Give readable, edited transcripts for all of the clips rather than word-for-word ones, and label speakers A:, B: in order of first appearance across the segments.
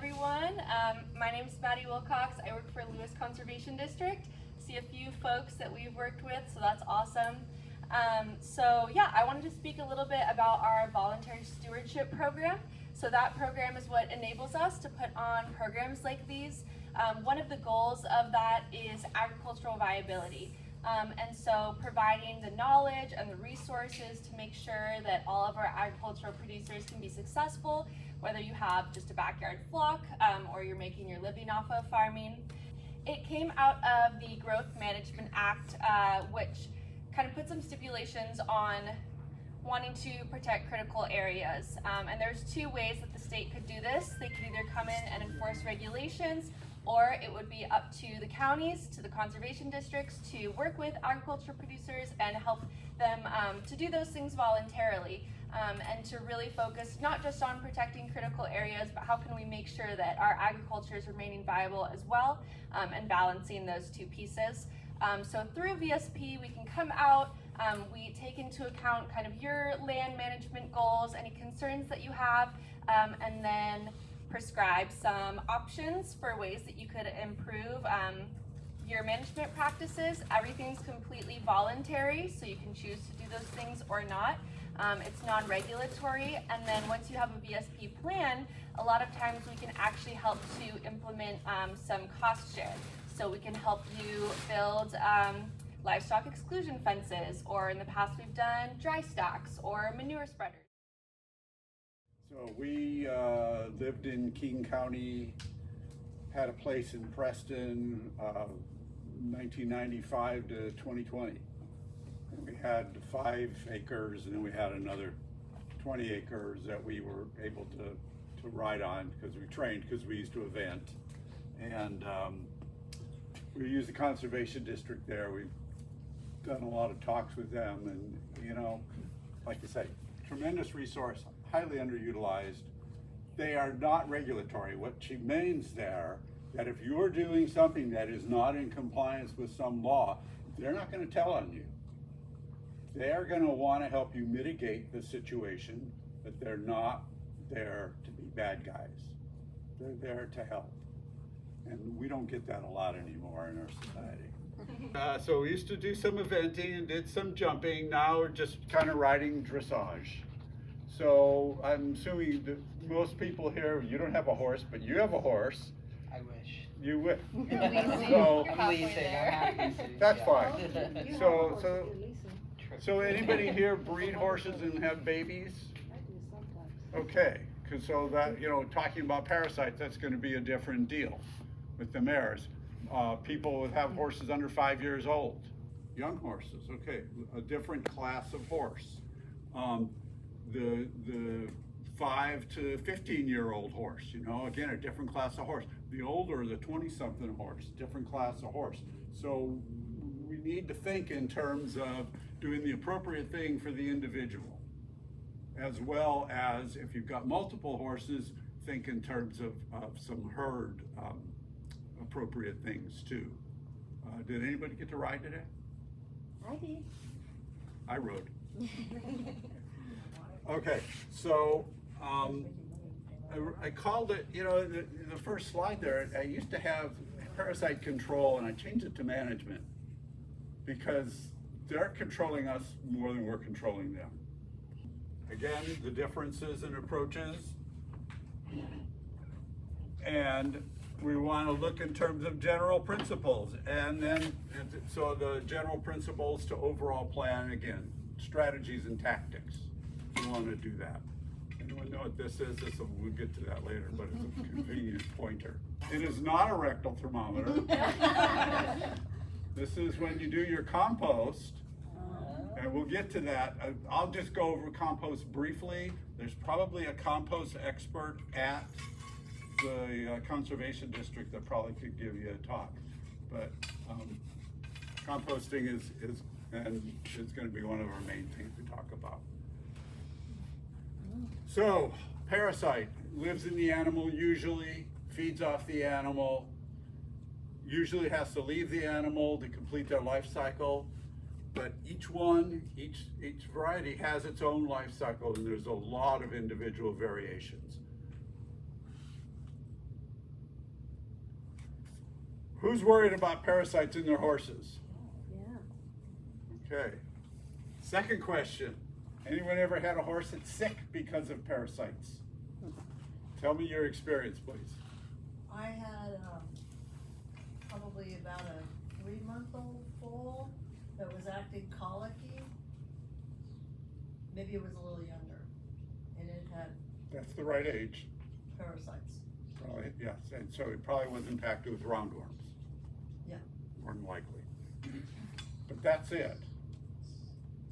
A: everyone. My name is Maddie Wilcox. I work for Lewis Conservation District. See a few folks that we've worked with, so that's awesome. I wanted to speak a little bit about our voluntary stewardship program. So that program is what enables us to put on programs like these. One of the goals of that is agricultural viability. And so providing the knowledge and the resources to make sure that all of our agricultural producers can be successful, whether you have just a backyard flock or you're making your living off of farming. It came out of the Growth Management Act, which kind of put some stipulations on wanting to protect critical areas. And there's two ways that the state could do this. They could either come in and enforce regulations, or it would be up to the counties, to the conservation districts, to work with agriculture producers and help them to do those things voluntarily, and to really focus not just on protecting critical areas, but how can we make sure that our agriculture is remaining viable as well, and balancing those two pieces. So through VSP, we can come out, we take into account kind of your land management goals, any concerns that you have, and then prescribe some options for ways that you could improve your management practices. Everything's completely voluntary, so you can choose to do those things or not. It's non-regulatory, and then once you have a VSP plan, a lot of times we can actually help to implement some cost share. So we can help you build livestock exclusion fences, or in the past we've done dry stacks or manure spreaders.
B: So we lived in King County, had a place in Preston, 1995 to 2020. And we had 5 acres, and then we had another 20 acres that we were able to ride on because we trained, because we used to event. And we used the conservation district there. We've done a lot of talks with them, and you know, like I say, tremendous resource, highly underutilized. They are not regulatory, which means there that if you're doing something that is not in compliance with some law, they're not going to tell on you. They are going to want to help you mitigate the situation, but they're not there to be bad guys. They're there to help. And we don't get that a lot anymore in our society. So we used to do some eventing and did some jumping. Now we're just kind of riding dressage. So I'm assuming that most people here, you don't have a horse, but you have a horse.
C: I wish.
B: You wish.
C: So, I'm leasing.
B: That's fine. So anybody here breed horses and have babies? Okay, because so that, you know, talking about parasites, that's going to be a different deal with the mares. People that have horses under 5 years old, young horses, okay, a different class of horse. The 5 to 15-year-old horse, you know, again, a different class of horse. The older, the 20-something horse, different class of horse. So we need to think in terms of doing the appropriate thing for the individual, as well as if you've got multiple horses, think in terms of some herd appropriate things too. Did anybody get to ride today?
D: I did.
B: I rode. Okay, so I called it, you know, the first slide there, I used to have parasite control and I changed it to management because they're controlling us more than we're controlling them. Again, the differences in approaches, and we want to look in terms of general principles, and then so the general principles to overall plan, again, strategies and tactics. We want to do that. Anyone know what this is? We'll get to that later, but it's a convenient pointer. It is not a rectal thermometer. This is when you do your compost, and we'll get to that. I'll just go over compost briefly. There's probably a compost expert at the conservation district that probably could give you a talk, but composting is going to be one of our main things we talk about. So, parasite lives in the animal usually, feeds off the animal, usually has to leave the animal to complete their life cycle, but each variety has its own life cycle, and there's a lot of individual variations. Who's worried about parasites in their horses?
A: Yeah.
B: Okay. Second question. Anyone ever had a horse that's sick because of parasites? Tell me your experience, please.
D: I had probably about a 3-month-old foal that was acting colicky. Maybe it was a little younger, and it had
B: That's the right age.
D: parasites.
B: Probably, yes. And so it probably was impacted with roundworms.
D: Yeah.
B: More than likely. But that's it.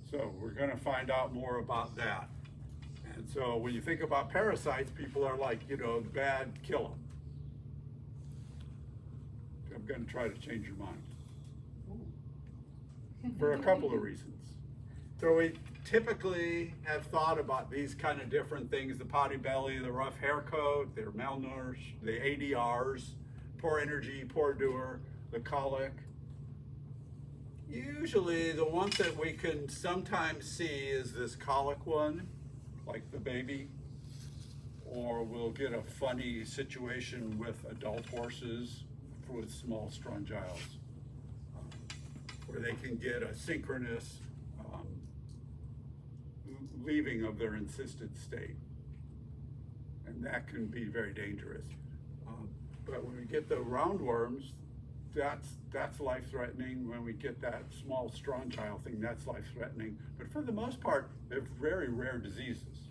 B: So we're going to find out more about that. And so when you think about parasites, people are like, you know, bad, kill them. I'm going to try to change your mind for a couple of reasons. So we typically have thought about these kind of different things: the potty belly, the rough hair coat, they're malnourished, the ADRs, poor energy, poor doer, the colic. Usually the ones that we can sometimes see is this colic one, like the baby, or we'll get a funny situation with adult horses with small strongyles, where they can get a synchronous leaving of their encysted state. And that can be very dangerous. But when we get the roundworms, that's life-threatening. When we get that small strongyle thing, that's life-threatening. But for the most part, they're very rare diseases.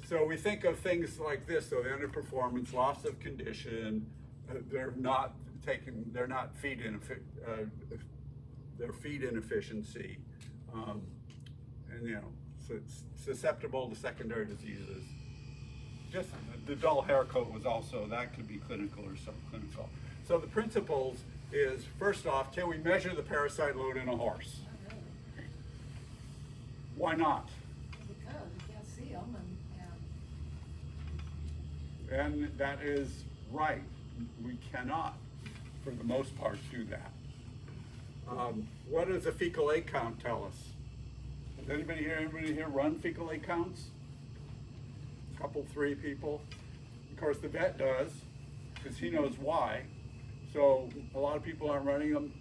B: So we think of things like this, so the underperformance, loss of condition, they're not feed inefficiency, and you know, so it's susceptible to secondary diseases. Just the dull hair coat was also, that could be clinical or subclinical. So the principles is, first off, can we measure the parasite load in a horse? Why not?
D: Because you can't see them,
B: And that is right. We cannot, for the most part, do that. What does a fecal egg count tell us? Does anybody here run fecal egg counts? A couple, 3 people. Of course, the vet does, because he knows why. So a lot of people aren't running them.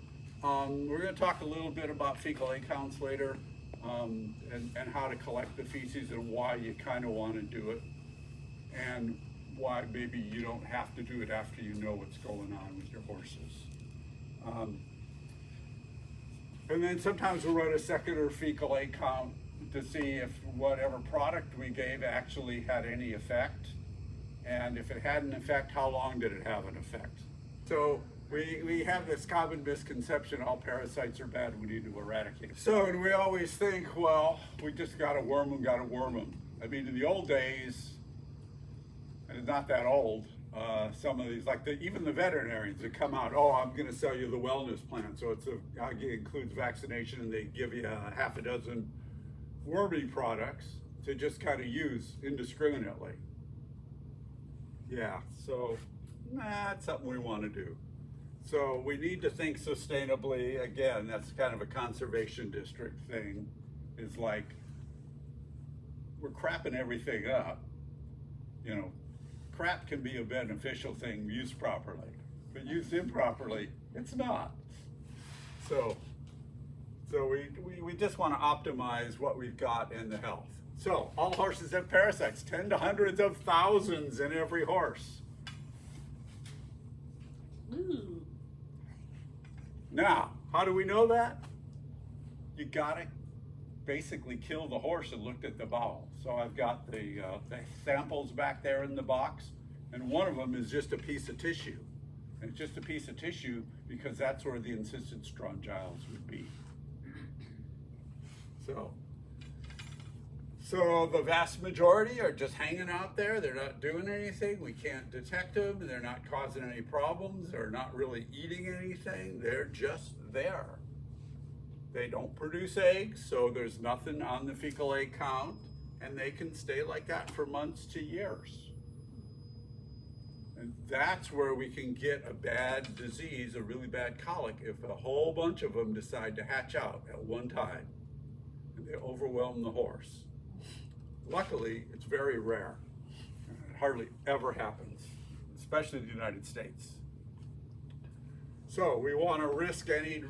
B: We're going to talk a little bit about fecal egg counts later, and how to collect the feces and why you kind of want to do it, and why maybe you don't have to do it after you know what's going on with your horses. And then sometimes we'll run a secondary fecal egg count to see if whatever product we gave actually had any effect. And if it had an effect, how long did it have an effect? So we have this common misconception, all parasites are bad, we need to eradicate. So and we always think, well, we just gotta worm them. I mean, in the old days, and it's not that old, some of these, like even the veterinarians that come out, oh, I'm gonna sell you the wellness plan. So it includes vaccination, and they give you a half a dozen worming products to just kind of use indiscriminately. Yeah, so that's something we want to do. So we need to think sustainably. Again, that's kind of a conservation district thing. Is like, we're crapping everything up. You know, crap can be a beneficial thing used properly, but used improperly, it's not. So we just want to optimize what we've got in the health. So all horses have parasites, 10 to hundreds of thousands in every horse.
A: Ooh.
B: Now, how do we know that? You gotta basically kill the horse and look at the bowel. So I've got the samples back there in the box, and one of them is just a piece of tissue. And it's just a piece of tissue because that's where the encysted strongyles would be. So the vast majority are just hanging out there. They're not doing anything. We can't detect them. They're not causing any problems. They're not really eating anything. They're just there. They don't produce eggs, so there's nothing on the fecal egg count, and they can stay like that for months to years. And that's where we can get a bad disease, a really bad colic, if a whole bunch of them decide to hatch out at one time and they overwhelm the horse. Luckily, it's very rare. It hardly ever happens, especially in the United States. So we want to risk any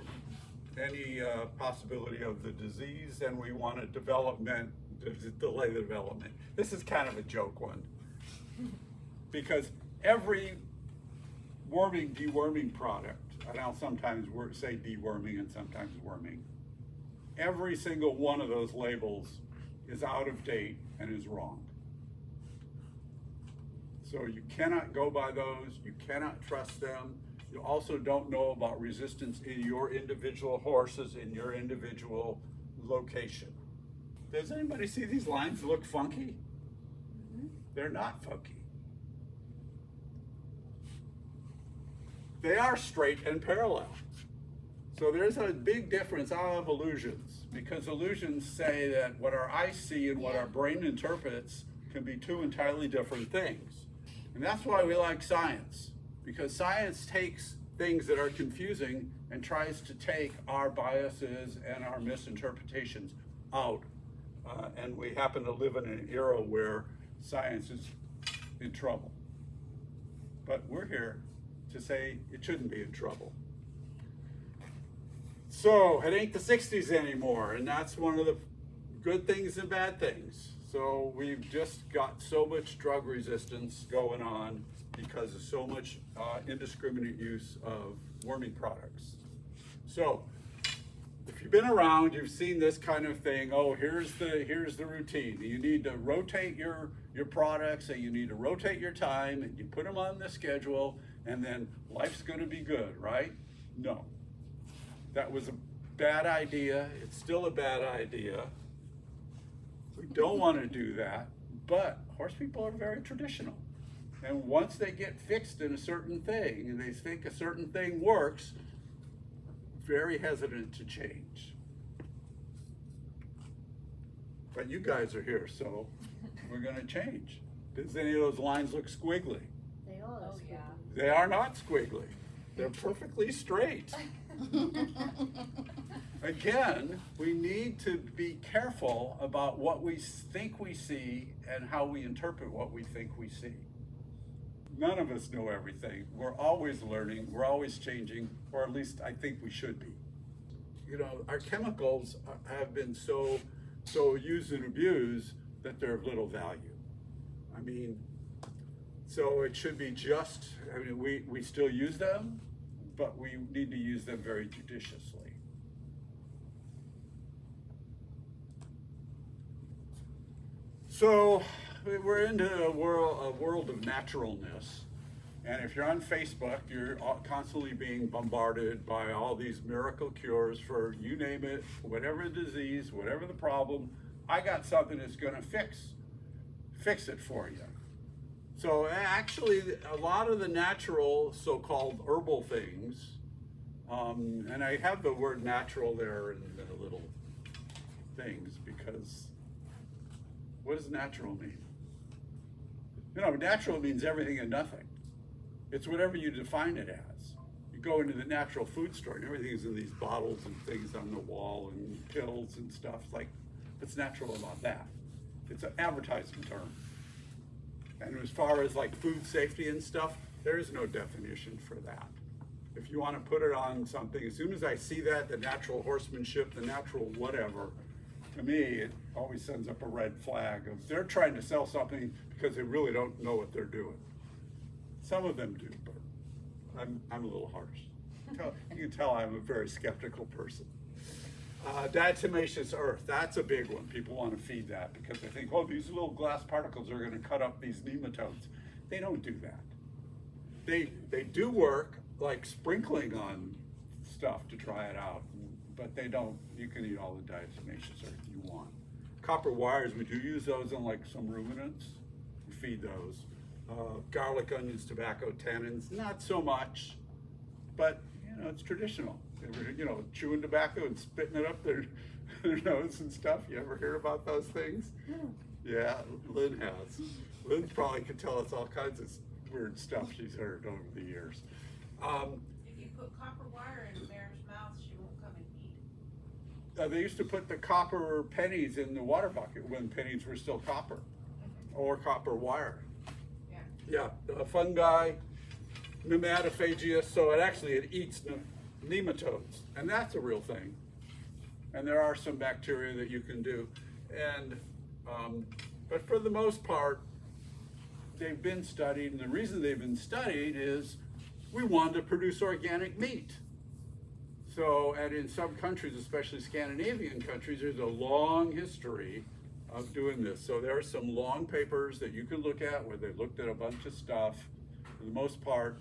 B: possibility of the disease, and we want to delay the development. This is kind of a joke one, because every deworming product, and I'll sometimes say deworming and sometimes worming, every single one of those labels is out of date and is wrong. So you cannot go by those, you cannot trust them. You also don't know about resistance in your individual horses in your individual location. Does anybody see these lines look funky? They're not funky. They are straight and parallel. So there's a big difference. I'll have illusions, because illusions say that what our eyes see and what our brain interprets can be two entirely different things. And that's why we like science, because science takes things that are confusing and tries to take our biases and our misinterpretations out. And we happen to live in an era where science is in trouble. But we're here to say it shouldn't be in trouble. So it ain't the 60s anymore, and that's one of the good things and bad things. So we've just got so much drug resistance going on because of so much indiscriminate use of worming products. So if you've been around, you've seen this kind of thing. Oh, here's the routine. You need to rotate your products, and you need to rotate your time, and you put them on the schedule, and then life's going to be good, right? No. That was a bad idea. It's still a bad idea. We don't want to do that, but horse people are very traditional. And once they get fixed in a certain thing, and they think a certain thing works, very hesitant to change. But you guys are here, so we're going to change. Does any of those lines look squiggly?
E: They all are
A: yeah.
B: They are not squiggly. They're perfectly straight. Again, we need to be careful about what we think we see and how we interpret what we think we see. None of us know everything. We're always learning, we're always changing, or at least I think we should be. You know, our chemicals have been so used and abused that they're of little value. I mean, so it should be just, I mean, we still use them, but we need to use them very judiciously. So we're into a world of naturalness, and if you're on Facebook, you're constantly being bombarded by all these miracle cures for you name it, whatever the disease, whatever the problem. I got something that's going to fix it for you. So actually, a lot of the natural, so-called herbal things, and I have the word natural there in the little things, because what does natural mean? You know, natural means everything and nothing. It's whatever you define it as. You go into the natural food store and everything is in these bottles and things on the wall and pills and stuff. Like, what's natural about that? It's an advertising term. And as far as like food safety and stuff, there is no definition for that. If you want to put it on something, as soon as I see that, the natural horsemanship, the natural whatever, to me, it always sends up a red flag of they're trying to sell something because they really don't know what they're doing. Some of them do, but I'm a little harsh. You can tell I'm a very skeptical person. Diatomaceous earth, that's a big one. People want to feed that because they think, oh, these little glass particles are going to cut up these nematodes. They don't do that. They do work like sprinkling on stuff to try it out, but they don't. You can eat all the diatomaceous earth you want. Copper wires, we do use those in like some ruminants. We feed those. Garlic, onions, tobacco, tannins, not so much, but you know, it's traditional. You know, chewing tobacco and spitting it up their nose and stuff. You ever hear about those things? Yeah, Lynn has. Lynn probably could tell us all kinds of weird stuff she's heard over the years.
F: If you put copper wire in a bear's mouth, she won't come and eat.
B: They used to put the copper pennies in the water bucket when pennies were still copper, or copper wire. Yeah, fungi. nematophagous, so it eats nematodes, and that's a real thing. And there are some bacteria that you can do, and but for the most part, they've been studied, and the reason they've been studied is we wanted to produce organic meat. So, and in some countries, especially Scandinavian countries, there's a long history of doing this. So there are some long papers that you can look at where they looked at a bunch of stuff. For the most part,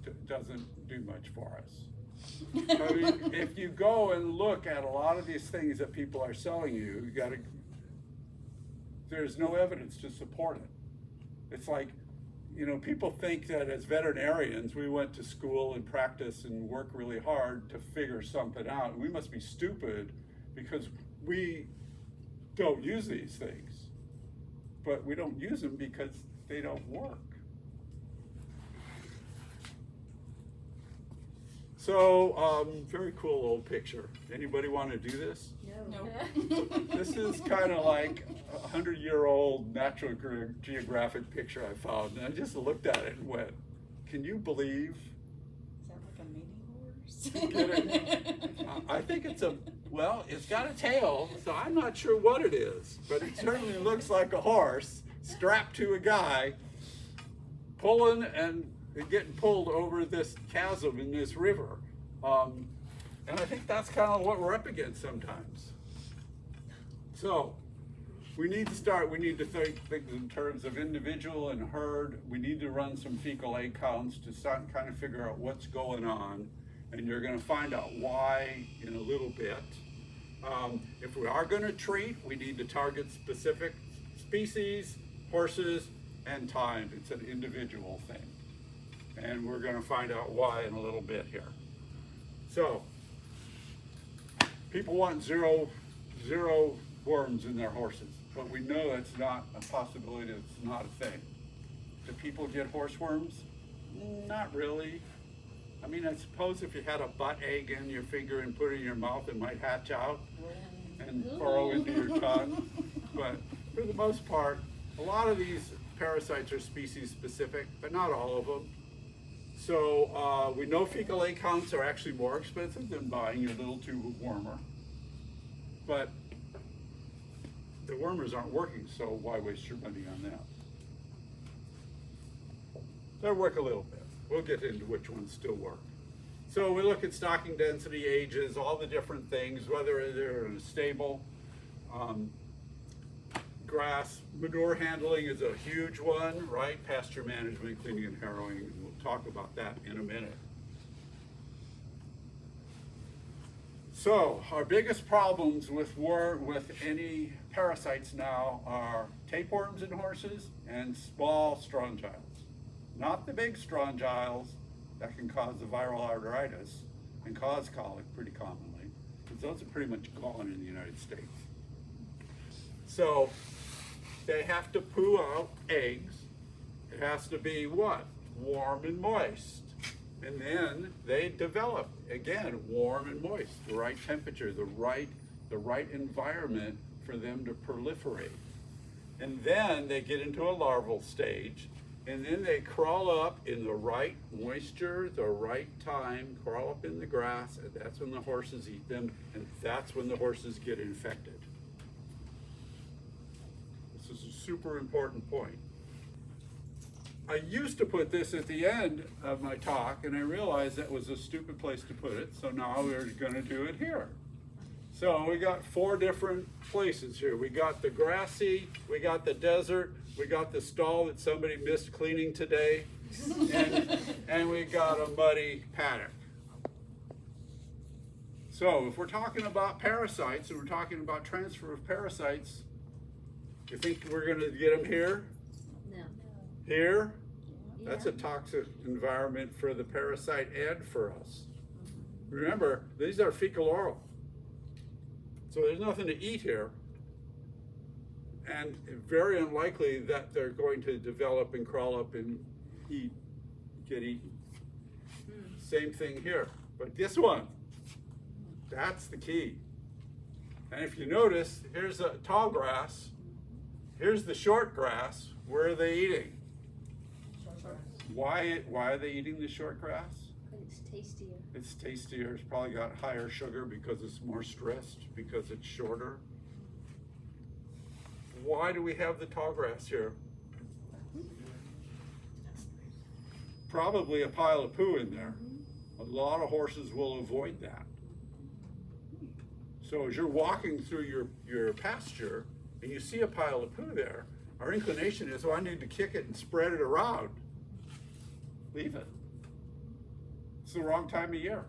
B: it doesn't do much for us. I mean, if you go and look at a lot of these things that people are selling you, there's no evidence to support it. It's like, you know, people think that as veterinarians, we went to school and practice and work really hard to figure something out. We must be stupid because we don't use these things. But we don't use them because they don't work. So, very cool old picture. Anybody want to do this?
D: No.
B: This is kind of like a 100-year-old Natural Geographic picture I found, and I just looked at it and went, can you believe?
E: Is that like a mini horse?
B: I think it's it's got a tail, so I'm not sure what it is, but it certainly looks like a horse strapped to a guy pulling and getting pulled over this chasm in this river. And I think that's kind of what we're up against sometimes. So we need to think in terms of individual and herd. We need to run some fecal egg counts to start kind of figure out what's going on. And you're going to find out why in a little bit. If we are going to treat, we need to target specific species, horses, and time. It's an individual thing. And we're going to find out why in a little bit here. So, people want zero worms in their horses, but we know that's not a possibility, it's not a thing. Do people get horse worms? Not really. I mean, I suppose if you had a butt egg in your finger and put it in your mouth, it might hatch out and burrow into your tongue. But for the most part, a lot of these parasites are species specific, but not all of them. So we know fecal egg counts are actually more expensive than buying your little tube of wormer. But the wormers aren't working, so why waste your money on that? They'll work a little bit. We'll get into which ones still work. So we look at stocking density, ages, all the different things, whether they're in a stable. Grass, manure handling is a huge one, right? Pasture management, cleaning and harrowing, and we'll talk about that in a minute. So our biggest problems with any parasites now are tapeworms in horses and small strongyles. Not the big strongyles that can cause the viral arteritis and cause colic pretty commonly, because those are pretty much gone in the United States. So they have to poo out eggs. It has to be what? Warm and moist. And then they develop, again, warm and moist, the right temperature, the right environment for them to proliferate. And then they get into a larval stage, and then they crawl up in the right moisture, the right time, crawl up in the grass, and that's when the horses eat them, and that's when the horses get infected. This is a super important point. I used to put this at the end of my talk, and I realized that was a stupid place to put it, so now we're going to do it here. So we got 4 different places here. We got the grassy, we got the desert, we got the stall that somebody missed cleaning today, and we got a muddy paddock. So if we're talking about parasites, and we're talking about transfer of parasites, you think we're going to get them here?
E: No.
B: Here? That's a toxic environment for the parasite and for us. Remember, these are fecal oral. So there's nothing to eat here. And very unlikely that they're going to develop and crawl up and get eaten. Same thing here. But this one, that's the key. And if you notice, here's a tall grass. Here's the short grass. Where are they eating? Why are they eating the short grass?
E: But it's tastier.
B: It's tastier, it's probably got higher sugar because it's more stressed, because it's shorter. Why do we have the tall grass here? Probably a pile of poo in there. A lot of horses will avoid that. So as you're walking through your pasture and you see a pile of poo there, our inclination is, oh, I need to kick it and spread it around. Leave it. It's the wrong time of year.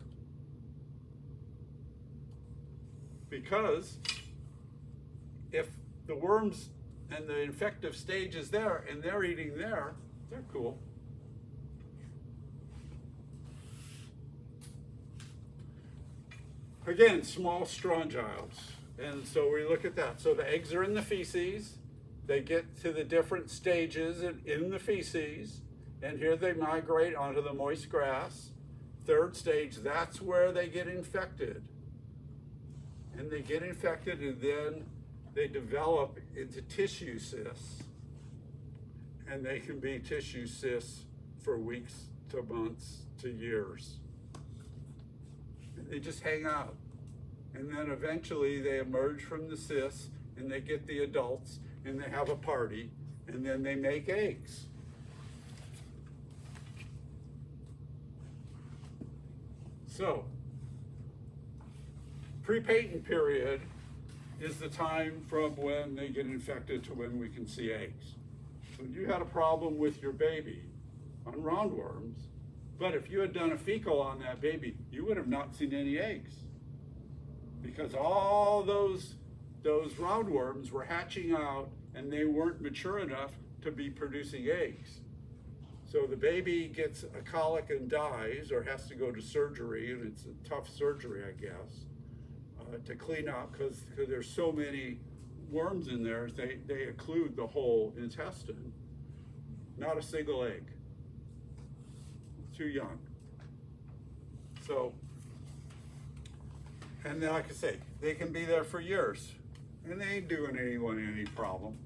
B: Because if the worms and the infective stage is there and they're eating there, they're cool. Again, small strongyles. And so we look at that. So the eggs are in the feces. They get to the different stages in the feces. And here they migrate onto the moist grass. Third stage, that's where they get infected. And they get infected and then they develop into tissue cysts. And they can be tissue cysts for weeks to months to years. And they just hang out. And then eventually they emerge from the cysts and they get the adults and they have a party and then they make eggs. So, pre-patent period is the time from when they get infected to when we can see eggs. So you had a problem with your baby on roundworms, but if you had done a fecal on that baby, you would have not seen any eggs. Because all those roundworms were hatching out and they weren't mature enough to be producing eggs. So the baby gets a colic and dies or has to go to surgery, and it's a tough surgery, I guess, to clean out because there's so many worms in there, they occlude the whole intestine. Not a single egg. Too young. So, and then, like I say, they can be there for years, and they ain't doing anyone any problem.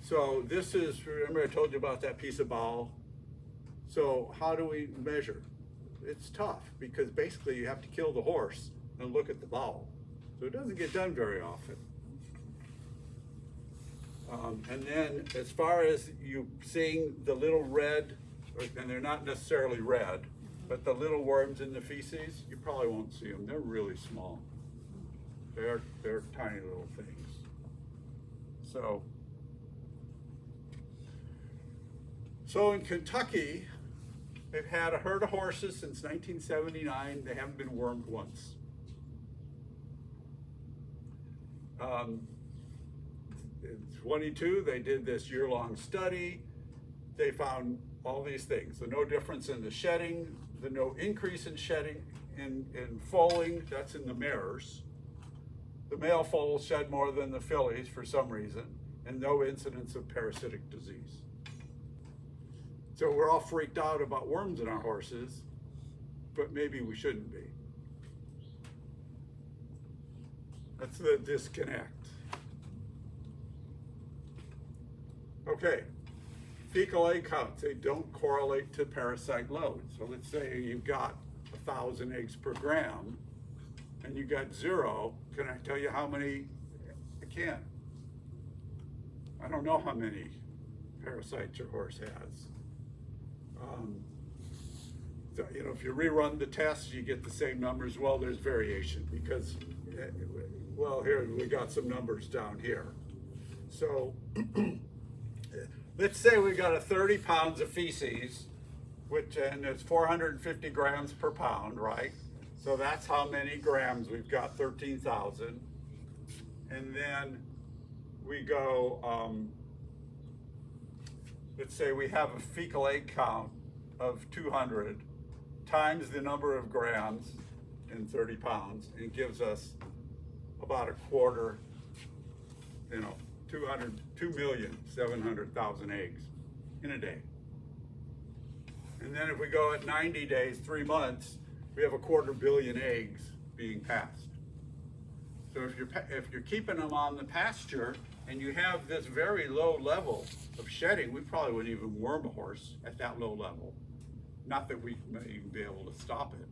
B: So this is, remember I told you about that piece of bowel? So how do we measure? It's tough, because basically you have to kill the horse and look at the bowel. So it doesn't get done very often. And then as far as you seeing the little red, and they're not necessarily red, but the little worms in the feces, you probably won't see them. They're really small. They're tiny little things. So in Kentucky, they've had a herd of horses since 1979. They haven't been wormed once. In 22, they did this year-long study. They found all these things: the no difference in the shedding, the no increase in shedding, in foaling, that's in the mares. The male foals shed more than the fillies for some reason, and no incidence of parasitic disease. So we're all freaked out about worms in our horses, but maybe we shouldn't be. That's the disconnect. Okay, fecal egg counts, they don't correlate to parasite load. So let's say you've got 1,000 eggs per gram and you got 0. Can I tell you how many? I can't. I don't know how many parasites your horse has. So, you know, if you rerun the test, you get the same numbers. Well, there's variation because, well, here we got some numbers down here. So let's say we got 30 pounds of feces, and it's 450 grams per pound, right? So that's how many grams we've got, 13,000. And then we go, let's say we have a fecal egg count of 200 times the number of grams in 30 pounds, and it gives us about a quarter, 2,700,000 eggs in a day. And then if we go at 90 days, 3 months, we have 250 million eggs being passed. So if you're keeping them on the pasture and you have this very low level of shedding, we probably wouldn't even worm a horse at that low level. Not that we may even be able to stop it.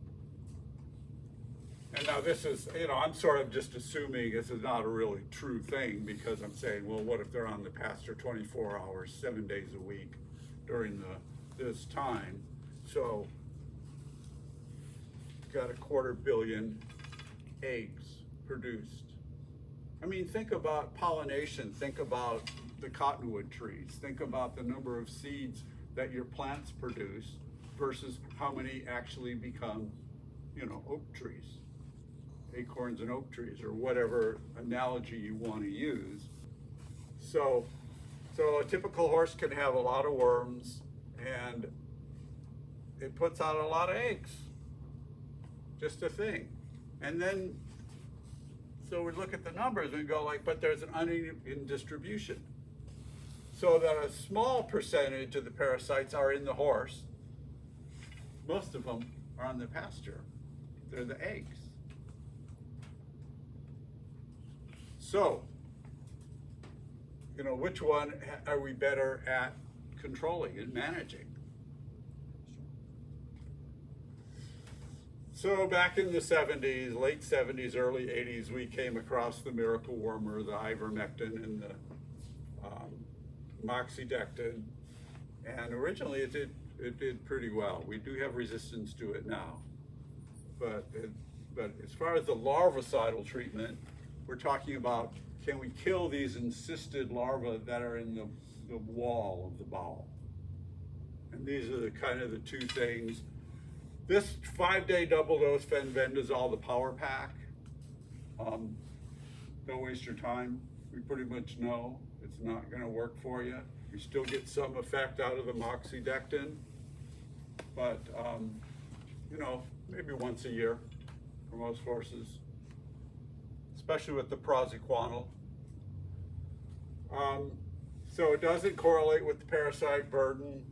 B: And now this is, I'm sort of just assuming this is not a really true thing, because I'm saying, well, what if they're on the pasture 24 hours, 7 days a week during this time? So, got 250 million eggs produced. I mean, think about pollination, think about the cottonwood trees, think about the number of seeds that your plants produce versus how many actually become, oak trees, acorns and oak trees, or whatever analogy you want to use. So a typical horse can have a lot of worms, and it puts out a lot of eggs. Just a thing. And then, so we look at the numbers and go like, but there's an uneven distribution. So that a small percentage of the parasites are in the horse. Most of them are on the pasture. They're the eggs. So, which one are we better at controlling and managing? So back in the 70s, late 70s, early 80s, we came across the miracle wormer, the ivermectin and the moxidectin, and originally it did pretty well. We do have resistance to it now, but as far as the larvicidal treatment, we're talking about, can we kill these encysted larvae that are in the wall of the bowel? And these are the two things. This 5-day double dose fenbendazole, the power pack, don't waste your time. We pretty much know it's not going to work for you. You still get some effect out of the moxidectin, but maybe once a year for most horses, especially with the praziquantel. So it doesn't correlate with the parasite burden.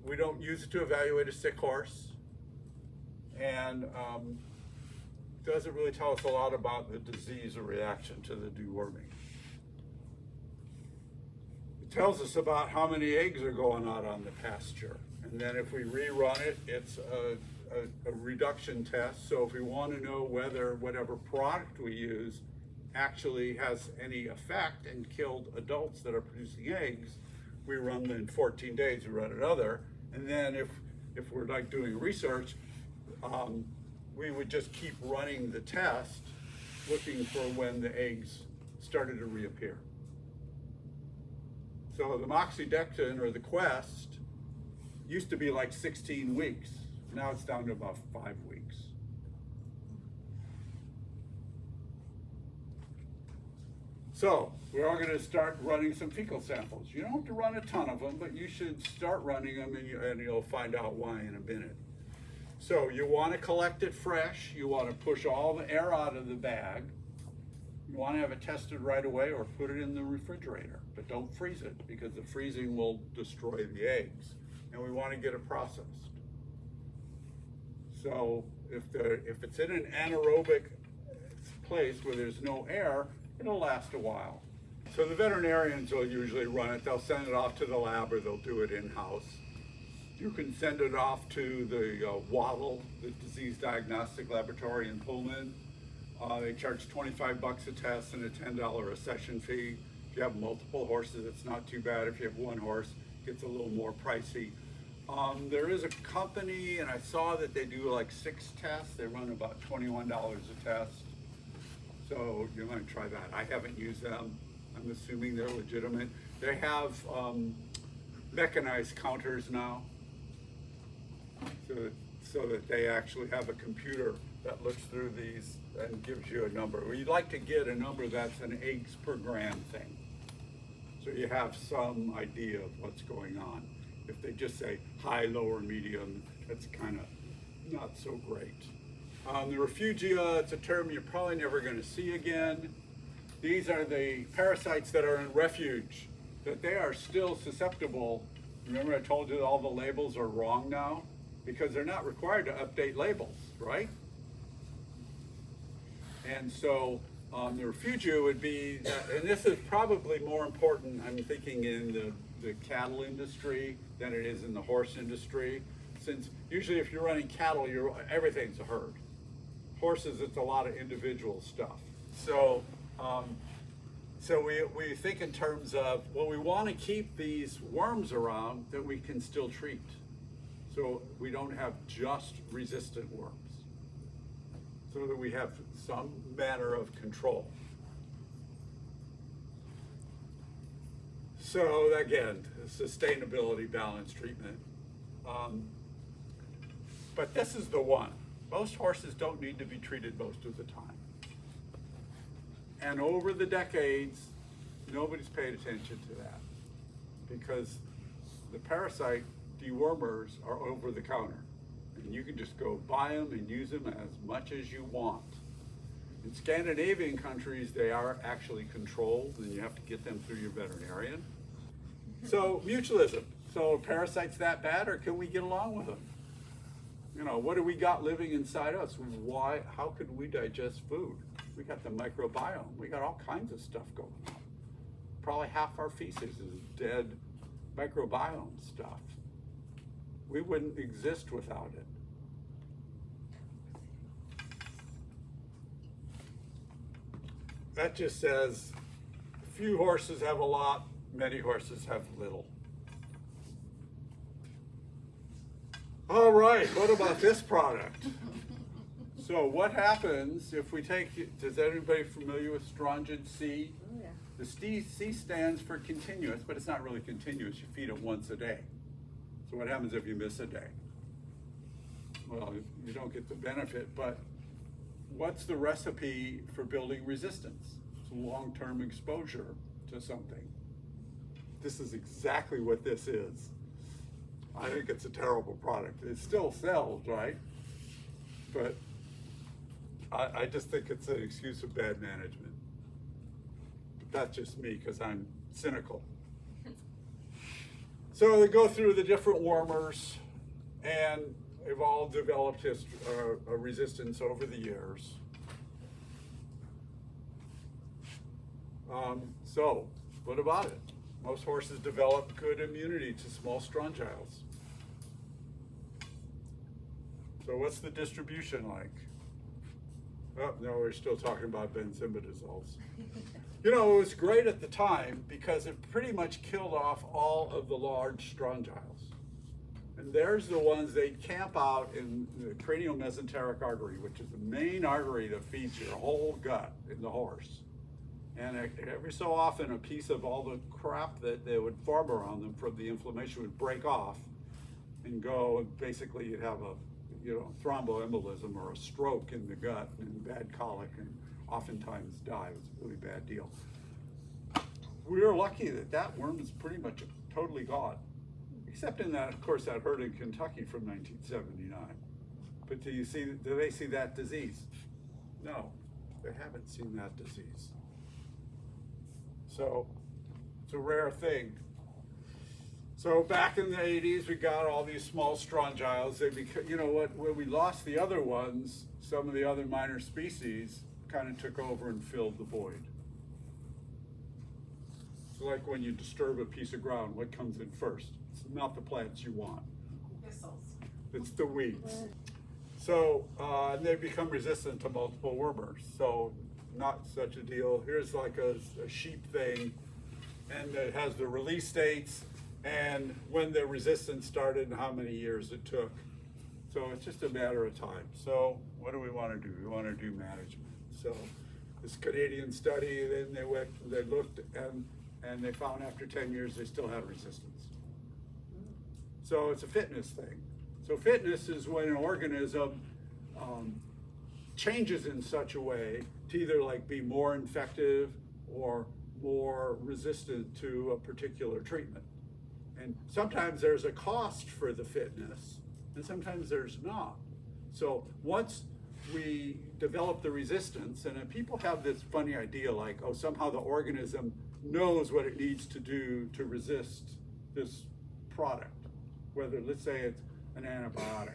B: We don't use it to evaluate a sick horse, and doesn't really tell us a lot about the disease or reaction to the deworming. It tells us about how many eggs are going out on the pasture, and then if we rerun it, it's a reduction test. So if we want to know whether whatever product we use actually has any effect and killed adults that are producing eggs, we run them in 14 days, we run another. And then if we're like doing research, we would just keep running the test, looking for when the eggs started to reappear. So the moxidectin, or the Quest, used to be like 16 weeks. Now it's down to about 5 weeks. So we're all going to start running some fecal samples. You don't have to run a ton of them, but you should start running them, and you'll find out why in a minute. So you want to collect it fresh. You want to push all the air out of the bag. You want to have it tested right away, or put it in the refrigerator, but don't freeze it, because the freezing will destroy the eggs. And we want to get it processed. So if it's in an anaerobic place where there's no air, it'll last a while. So the veterinarians will usually run it. They'll send it off to the lab, or they'll do it in-house. You can send it off to the Waddle, the Disease Diagnostic Laboratory in Pullman. They charge $25 a test and a $10 a session fee. If you have multiple horses, it's not too bad. If you have one horse, it gets a little more pricey. There is a company, and I saw that they do like 6 tests. They run about $21 a test. So you might try that. I haven't used them. I'm assuming they're legitimate. They have mechanized counters now, so that they actually have a computer that looks through these and gives you a number. We'd like to get a number that's an eggs per gram thing, so you have some idea of what's going on. If they just say high, low, or medium, that's kind of not so great. The refugia, it's a term you're probably never going to see again. These are the parasites that are in refuge, that they are still susceptible. Remember I told you that all the labels are wrong now? Because they're not required to update labels, right? And so The refugio would be, and this is probably more important, I'm thinking, in the cattle industry than it is in the horse industry. Since usually if you're running cattle, everything's a herd. Horses, it's a lot of individual stuff. So, we think in terms of, well, we want to keep these worms around that we can still treat. So we don't have just resistant worms. So that we have some manner of control. So again, sustainability, balanced treatment. But this is the one. Most horses don't need to be treated most of the time. And over the decades, nobody's paid attention to that because the parasite dewormers are over the counter. And you can just go buy them and use them as much as you want. In Scandinavian countries, they are actually controlled and you have to get them through your veterinarian. So mutualism. So are parasites that bad or can we get along with them? You know, what do we got living inside us? Why? How could we digest food? We got the microbiome. We got all kinds of stuff going on. Probably half our feces is dead microbiome stuff. We wouldn't exist without it. That just says few horses have a lot, many horses have little. All right, what about this product? So what happens if we take, is anybody familiar with stringent C?
E: Oh, yeah.
B: The C stands for continuous, but it's not really continuous. You feed it once a day. So what happens if you miss a day? Well, you don't get the benefit, but what's the recipe for building resistance? It's long-term exposure to something. This is exactly what this is. I think it's a terrible product. It still sells, right? But I just think it's an excuse of bad management. But that's just me because I'm cynical. So they go through the different warmers and they've all developed a resistance over the years. So what about it? Most horses develop good immunity to small strongyles. So what's the distribution like? Oh, no, we're still talking about benzimidazoles. You know, it was great at the time because it pretty much killed off all of the large strongyles. And there's the ones they'd camp out in the craniomesenteric artery, which is the main artery that feeds your whole gut in the horse. And every so often, a piece of all the crap that they would form around them from the inflammation would break off and go, and basically you'd have a thromboembolism or a stroke in the gut and bad colic and oftentimes die. It was a really bad deal. We were lucky that that worm is pretty much totally gone, except in that, of course, that herd in Kentucky from 1979. But do they see that disease? No, they haven't seen that disease. So it's a rare thing. So back in the 80s, we got all these small strongyles. You know what? When we lost the other ones, some of the other minor species kind of took over and filled the void. It's like when you disturb a piece of ground, what comes in first? It's not the plants you want.
F: Thistles.
B: It's the weeds. So they become resistant to multiple wormers. So not such a deal. Here's like a sheep thing, and it has the release dates and when the resistance started and how many years it took. So it's just a matter of time. So what do we want to do? We want to do management. So this Canadian study, then they looked and they found after 10 years they still had resistance. So it's a fitness thing. So fitness is when an organism changes in such a way to either like be more infective or more resistant to a particular treatment. And sometimes there's a cost for the fitness and sometimes there's not. So once we develop the resistance, and people have this funny idea like, oh, somehow the organism knows what it needs to do to resist this product, whether, let's say it's an antibiotic.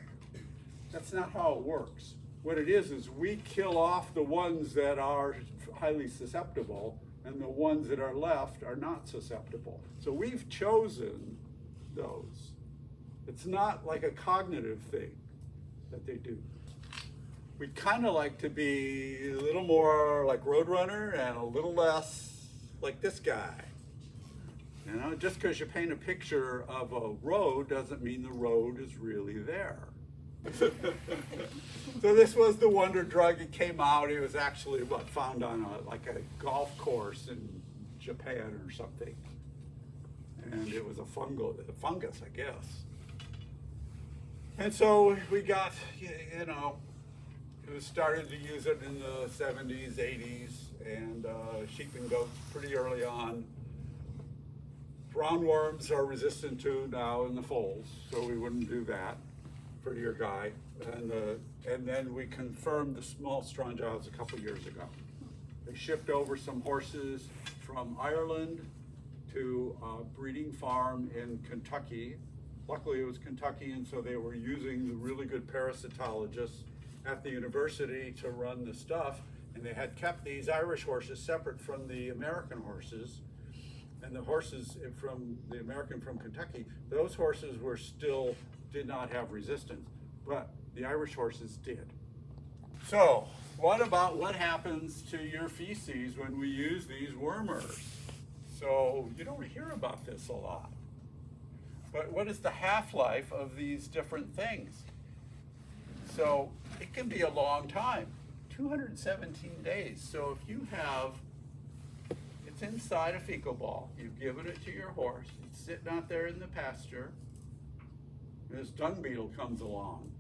B: That's not how it works. What it is we kill off the ones that are highly susceptible, and the ones that are left are not susceptible. So we've chosen those. It's not like a cognitive thing that they do. We'd kind of like to be a little more like Roadrunner and a little less like this guy. You know, just because you paint a picture of a road doesn't mean the road is really there. So this was the wonder drug. It came out. It was actually found on like a golf course in Japan or something, and it was a fungus, I guess. And so we got, you know, it was started to use it in the 70s, 80s, and sheep and goats pretty early on. Roundworms are resistant to now in the foals, so we wouldn't do that for your guy. And then we confirmed the small strongyles a couple years ago. They shipped over some horses from Ireland to a breeding farm in Kentucky. Luckily it was Kentucky, and so they were using the really good parasitologists at the university to run the stuff, and they had kept these Irish horses separate from the American horses. And the horses from the American from Kentucky, those horses were still did not have resistance, but the Irish horses did. So what about what happens to your feces when we use these wormers? So you don't hear about this a lot. But what is the half-life of these different things? So it can be a long time, 217 days. So if you have, it's inside a fecal ball, you've given it to your horse, it's sitting out there in the pasture, and this dung beetle comes along.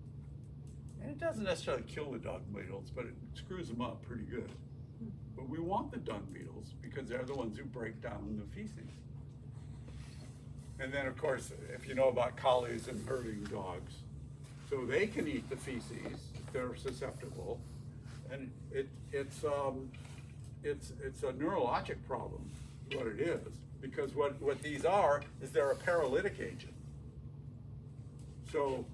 B: And it doesn't necessarily kill the dung beetles, but it screws them up pretty good. But we want the dung beetles because they're the ones who break down the feces. And then of course, if you know about collies and herding dogs, so they can eat the feces, they're susceptible, and it's a neurologic problem, what it is, because what these are is they're a paralytic agent. So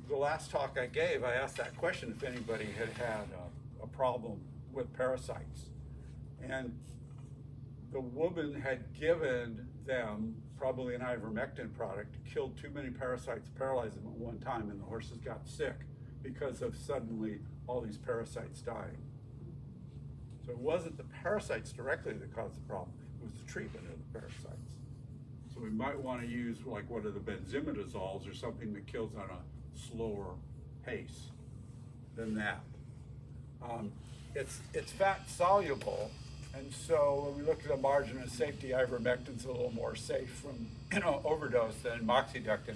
B: the last talk I gave, I asked that question if anybody had a problem with parasites, and the woman had given them probably an ivermectin product, killed too many parasites, paralyzed them at one time, and the horses got sick because of suddenly all these parasites dying. So it wasn't the parasites directly that caused the problem, it was the treatment of the parasites. So we might want to use like one of the benzimidazoles or something that kills on a slower pace than that. It's fat soluble, and so when we look at the margin of safety, ivermectin's a little more safe from overdose than moxidectin.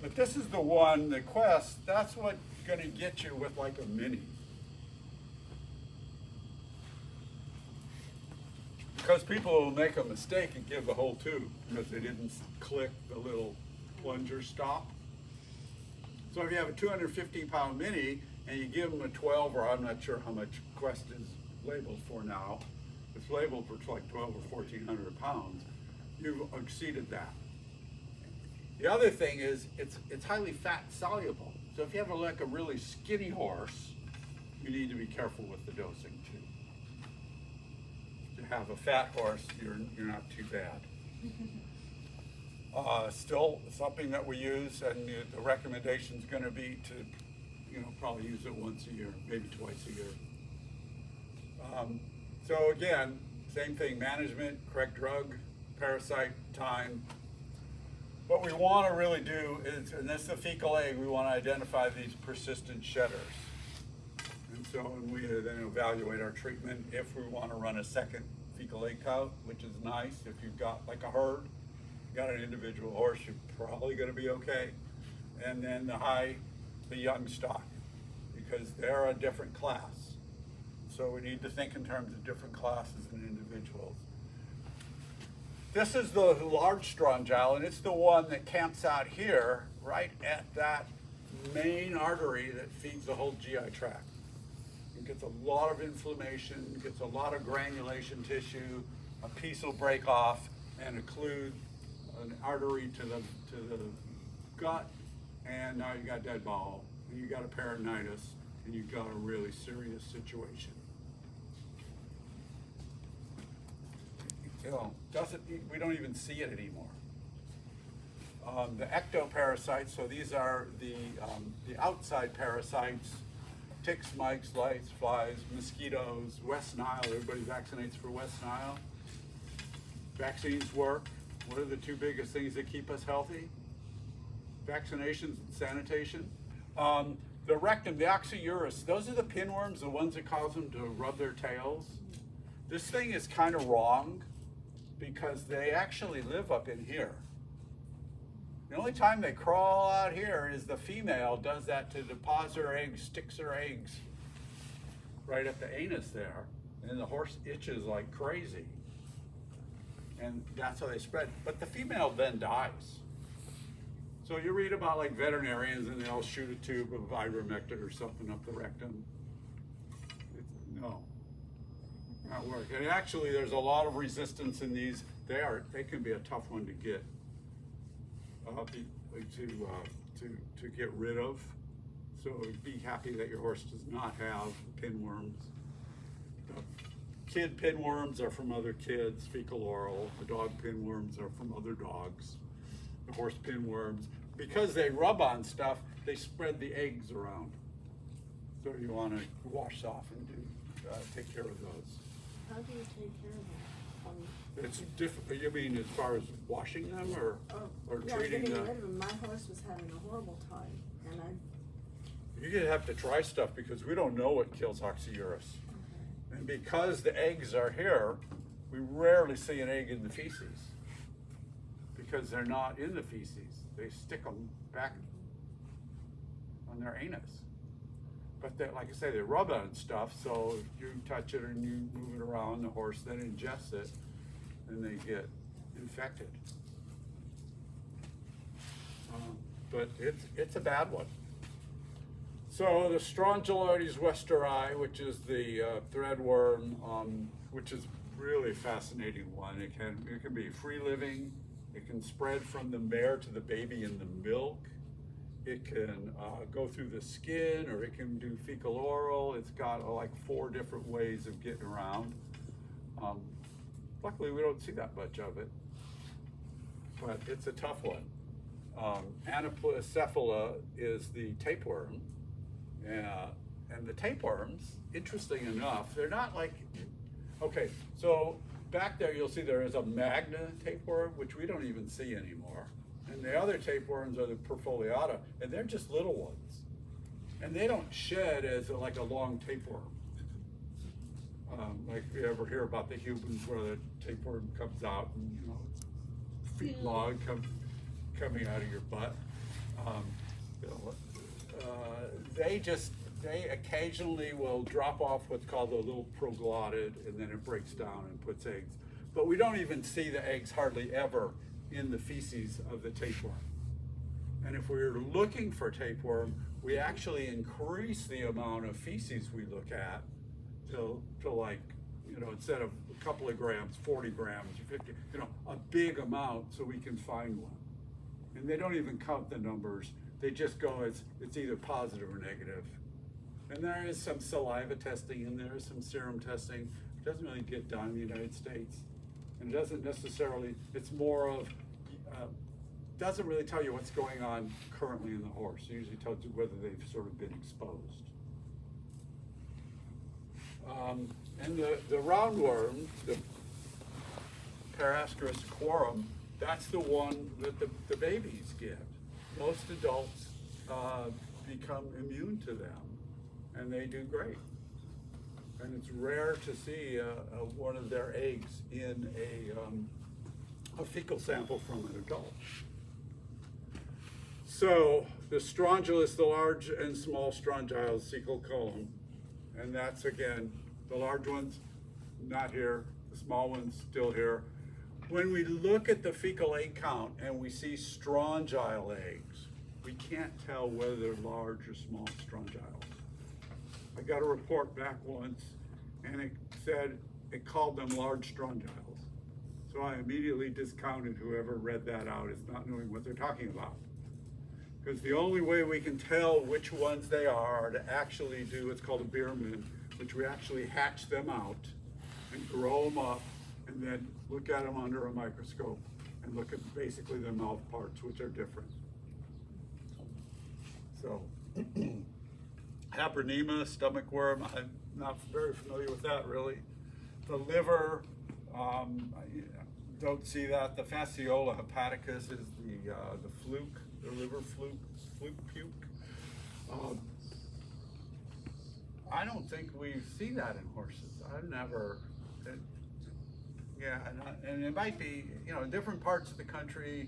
B: But this is the one, the Quest, that's what's going to get you with like a mini. Because people will make a mistake and give the whole tube because they didn't click the little plunger stop. So if you have a 250-pound mini and you give them a 12, or I'm not sure how much Quest is labeled for now, it's labeled for like 12 or 1,400 pounds, you've exceeded that. The other thing is it's highly fat soluble. So if you have like a really skinny horse, you need to be careful with the dosing too. To have a fat horse, you're not too bad. Still something that we use, and the recommendation is going to be to, probably use it once a year, maybe twice a year. So again, same thing: management, correct drug, parasite, time. What we want to really do is, and this is the fecal egg, we want to identify these persistent shedders. And so we then evaluate our treatment if we want to run a second fecal egg count, which is nice. If you've got like a herd, you got an individual horse, you're probably going to be okay. And then the young stock, because they're a different class. So we need to think in terms of different classes and individuals. This is the large strongyle, and it's the one that camps out here, right at that main artery that feeds the whole GI tract. It gets a lot of inflammation, gets a lot of granulation tissue, a piece will break off and occlude an artery to the gut, and now you got dead bowel, and you got a peritonitis, and you've got a really serious situation. we don't even see it anymore. The ectoparasites, so these are the outside parasites, ticks, mites, lice, flies, mosquitoes, West Nile. Everybody vaccinates for West Nile. Vaccines work. What are the two biggest things that keep us healthy? Vaccinations and sanitation. The rectum, the oxyurus, those are the pinworms, the ones that cause them to rub their tails. This thing is kind of wrong because they actually live up in here. The only time they crawl out here is the female does that to deposit her eggs, sticks her eggs right at the anus there, and the horse itches like crazy. And that's how they spread. But the female then dies. So you read about like veterinarians and they'll shoot a tube of ivermectin or something up the rectum. No, not work. And actually there's a lot of resistance in these. They can be a tough one to get. To get rid of. So be happy that your horse does not have pinworms. Kid pinworms are from other kids, fecal oral. The dog pinworms are from other dogs. The horse pinworms, because they rub on stuff, they spread the eggs around. So you want to wash off and take care of those.
E: How do you take care of them?
B: It's different. You mean as far as washing them or treating
E: getting
B: them?
E: rid of them. My horse was having a horrible time, and
B: You're gonna have to try stuff because we don't know what kills oxyurus. And because the eggs are here, we rarely see an egg in the feces because they're not in the feces. They stick them back on their anus. But they, like I say, they rub on stuff, so if you touch it and you move it around, the horse then ingests it, and they get infected. But it's a bad one. So the Strongyloides westeri, which is the threadworm, which is really fascinating one. It can be free living. It can spread from the mare to the baby in the milk. It can go through the skin, or it can do fecal oral. It's got like 4 different ways of getting around. Luckily, we don't see that much of it, but it's a tough one. Anaplecephala is the tapeworm, and the tapeworms, interesting enough, they're not like, okay, so back there you'll see there is a magna tapeworm, which we don't even see anymore. And the other tapeworms are the perfoliata, and they're just little ones. And they don't shed as like a long tapeworm. Like if you ever hear about the humans where the tapeworm comes out and, feet long coming out of your butt. They occasionally will drop off what's called a little proglottid, and then it breaks down and puts eggs. But we don't even see the eggs hardly ever in the feces of the tapeworm. And if we were looking for tapeworm, we actually increase the amount of feces we look at to like, instead of a couple of grams, 40 grams, 50, a big amount so we can find one. And they don't even count the numbers. They just go, it's either positive or negative. And there is some saliva testing and there is some serum testing. It doesn't really get done in the United States. And it doesn't necessarily, it's more of, doesn't really tell you what's going on currently in the horse. It usually tells you whether they've sort of been exposed. And the roundworm, the Parascaris quorum, that's the one that the babies get. Most adults become immune to them, and they do great. And it's rare to see one of their eggs in a fecal sample from an adult. So the strongylus, the large and small strongyles, cecal column, and that's again, the large ones not here, the small ones still here. When we look at the fecal egg count and we see strongyle eggs, we can't tell whether they're large or small strongyles. I got a report back once and it said, it called them large strongyles. So I immediately discounted whoever read that out as not knowing what they're talking about. Because the only way we can tell which ones they are to actually do what's called a Bierman, which we actually hatch them out and grow them up and then look at them under a microscope and look at basically the mouth parts, which are different. So, Hapernema, stomach worm, I'm not very familiar with that really. The liver, I don't see that. The fasciola hepaticus is the fluke, the liver fluke puke. I don't think we see that in horses. I've never, yeah, and it might be, you know, in different parts of the country,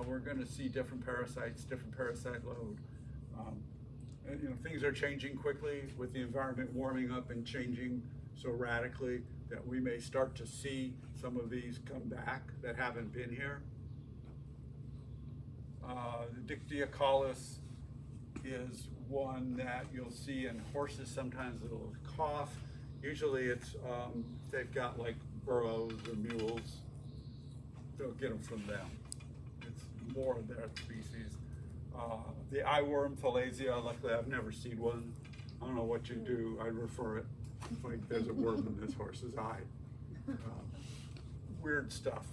B: we're going to see different parasites, different parasite load. And, you know, things are changing quickly with the environment warming up and changing so radically that we may start to see some of these come back that haven't been here. The Dictyocollis is one that you'll see in horses. Sometimes it'll cough. Usually it's, they've got like burros or mules. They'll get them from them. It's more of their species. The eyeworm, Thalasia, luckily I've never seen one. I don't know what you do, I'd refer it. It's like there's a worm in this horse's eye. Weird stuff.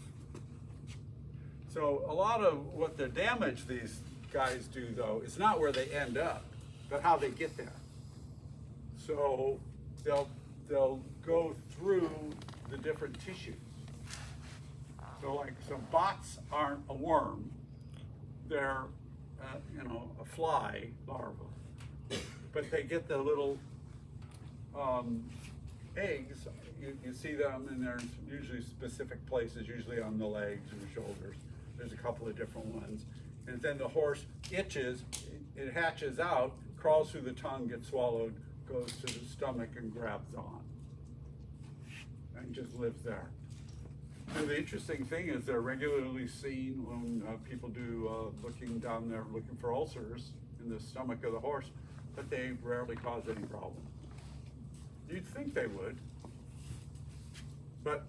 B: So a lot of what the damage these guys do though is not where they end up, but how they get there. So they'll go through the different tissues. So like, so bots aren't a worm, they're you know, a fly larva, but they get the little eggs. You see them, and there's usually specific places, usually on the legs and the shoulders. There's a couple of different ones, and then the horse itches, it hatches out, crawls through the tongue, gets swallowed, goes to the stomach and grabs on, and just lives there. And the interesting thing is they're regularly seen when people do looking down there looking for ulcers in the stomach of the horse, but they rarely cause any problem. You'd think they would, but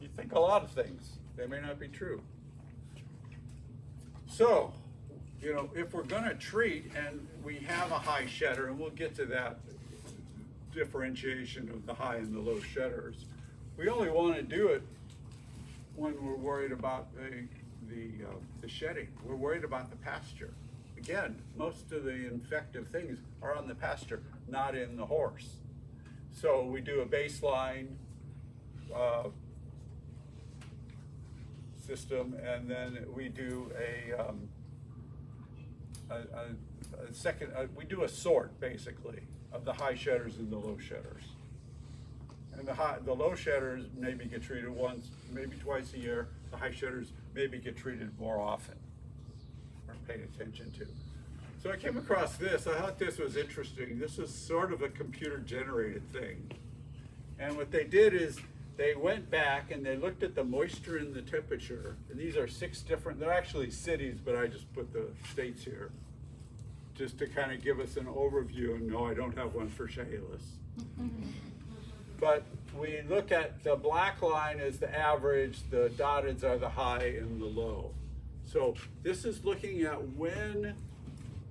B: you think a lot of things. They may not be true. So, you know, if we're gonna treat and we have a high shedder, and we'll get to that differentiation of the high and the low shedders, we only want to do it when we're worried about the shedding. We're worried about the pasture. Again, most of the infective things are on the pasture, not in the horse. So we do a baseline system, and then we do a second. We do a sort basically of the high shedders and the low shedders. And the low shedders maybe get treated once, maybe twice a year. The high shedders maybe get treated more often or paid attention to. So I came across this. I thought this was interesting. This is sort of a computer-generated thing. And what they did is they went back and they looked at the moisture and the temperature. And these are 6 different, they're actually cities, but I just put the states here just to kind of give us an overview. And no, I don't have one for Chehalis. But we look at the black line as the average, the dotteds are the high and the low. So this is looking at when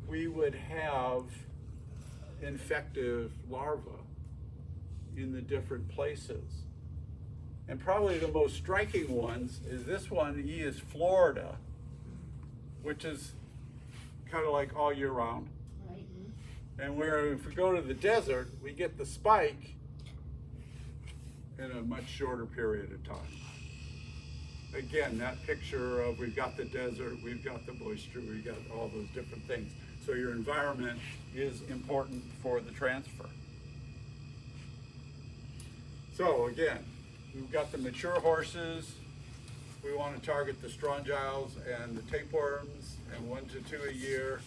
B: we would have infective larvae in the different places. And probably the most striking ones is this one, E is Florida, which is kind of like all year round.
D: Right.
B: And where if we go to the desert, we get the spike in a much shorter period of time. Again, that picture of we've got the desert, we've got the moisture, we've got all those different things. So your environment is important for the transfer. So again, we've got the mature horses. We want to target the strongyles and the tapeworms, and 1 to 2 a year.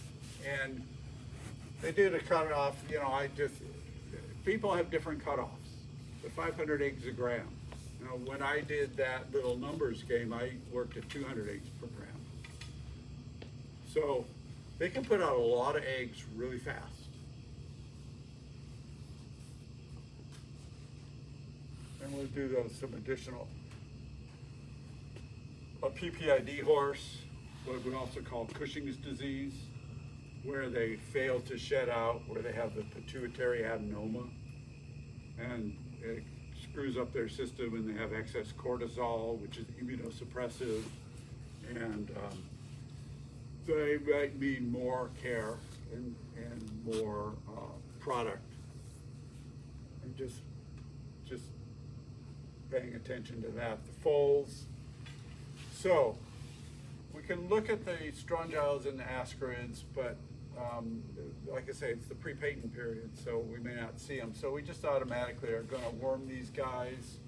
B: And they did a cutoff, you know, people have different cutoffs. The 500 eggs a gram. You know, when I did that little numbers game, I worked at 200 eggs per gram. So they can put out a lot of eggs really fast. And we'll do some additional. A PPID horse, what we also call Cushing's disease, where they fail to shed out, where they have the pituitary adenoma, and it screws up their system, and they have excess cortisol, which is immunosuppressive, and they might need more care and more product, and just paying attention to that. The foals. So we can look at the strongyles and the ascarids, but like I say, it's the pre-patent period, so we may not see them. So we just automatically are going to worm these guys.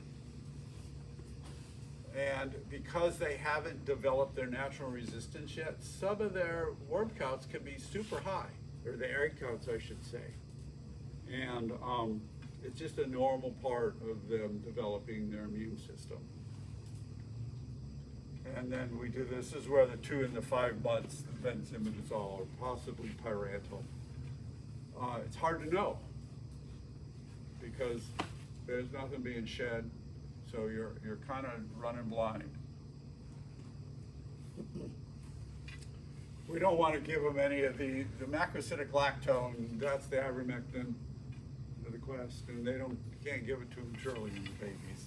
B: And because they haven't developed their natural resistance yet, some of their worm counts can be super high, or the egg counts, I should say. And it's just a normal part of them developing their immune system. And then we do this is where the 2 and the 5 months, the benzimidazole, or possibly pyrantel. It's hard to know because there's nothing being shed, so you're kind of running blind. We don't want to give them any of the macrocytic lactone. That's the ivermectin of the quest, and can't give it to them surely in the babies.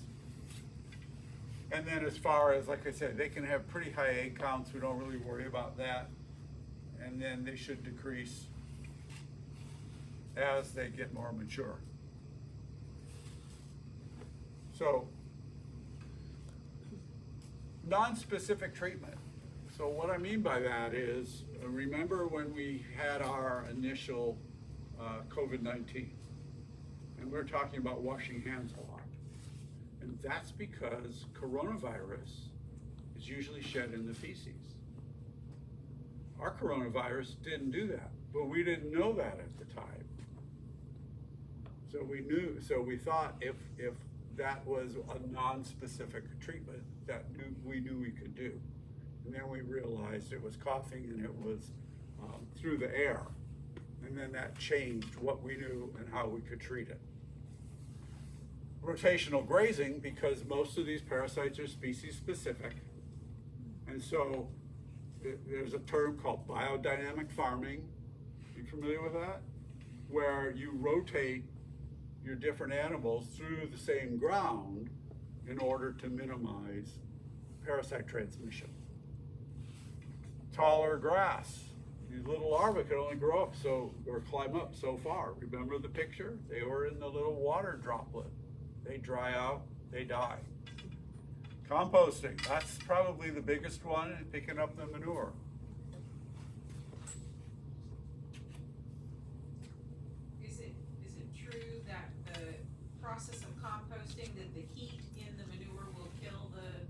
B: And then as far as, like I said, they can have pretty high egg counts. We don't really worry about that. And then they should decrease as they get more mature. So, non-specific treatment. So what I mean by that is, remember when we had our initial COVID-19, and we were talking about washing hands a lot. And that's because coronavirus is usually shed in the feces. Our coronavirus didn't do that, but we didn't know that at the time. So we thought if that was a non-specific treatment that we knew we could do. And then we realized it was coughing and it was through the air. And then that changed what we knew and how we could treat it. Rotational grazing, because most of these parasites are species specific. And so there's a term called biodynamic farming. You familiar with that? Where you rotate your different animals through the same ground in order to minimize parasite transmission. Taller grass. These little larvae could only grow up or climb up so far. Remember the picture? They were in the little water droplet. They dry out, they die. Composting, that's probably the biggest one, and picking up the manure.
F: Is it true that the process of composting, that the heat in the manure will kill the?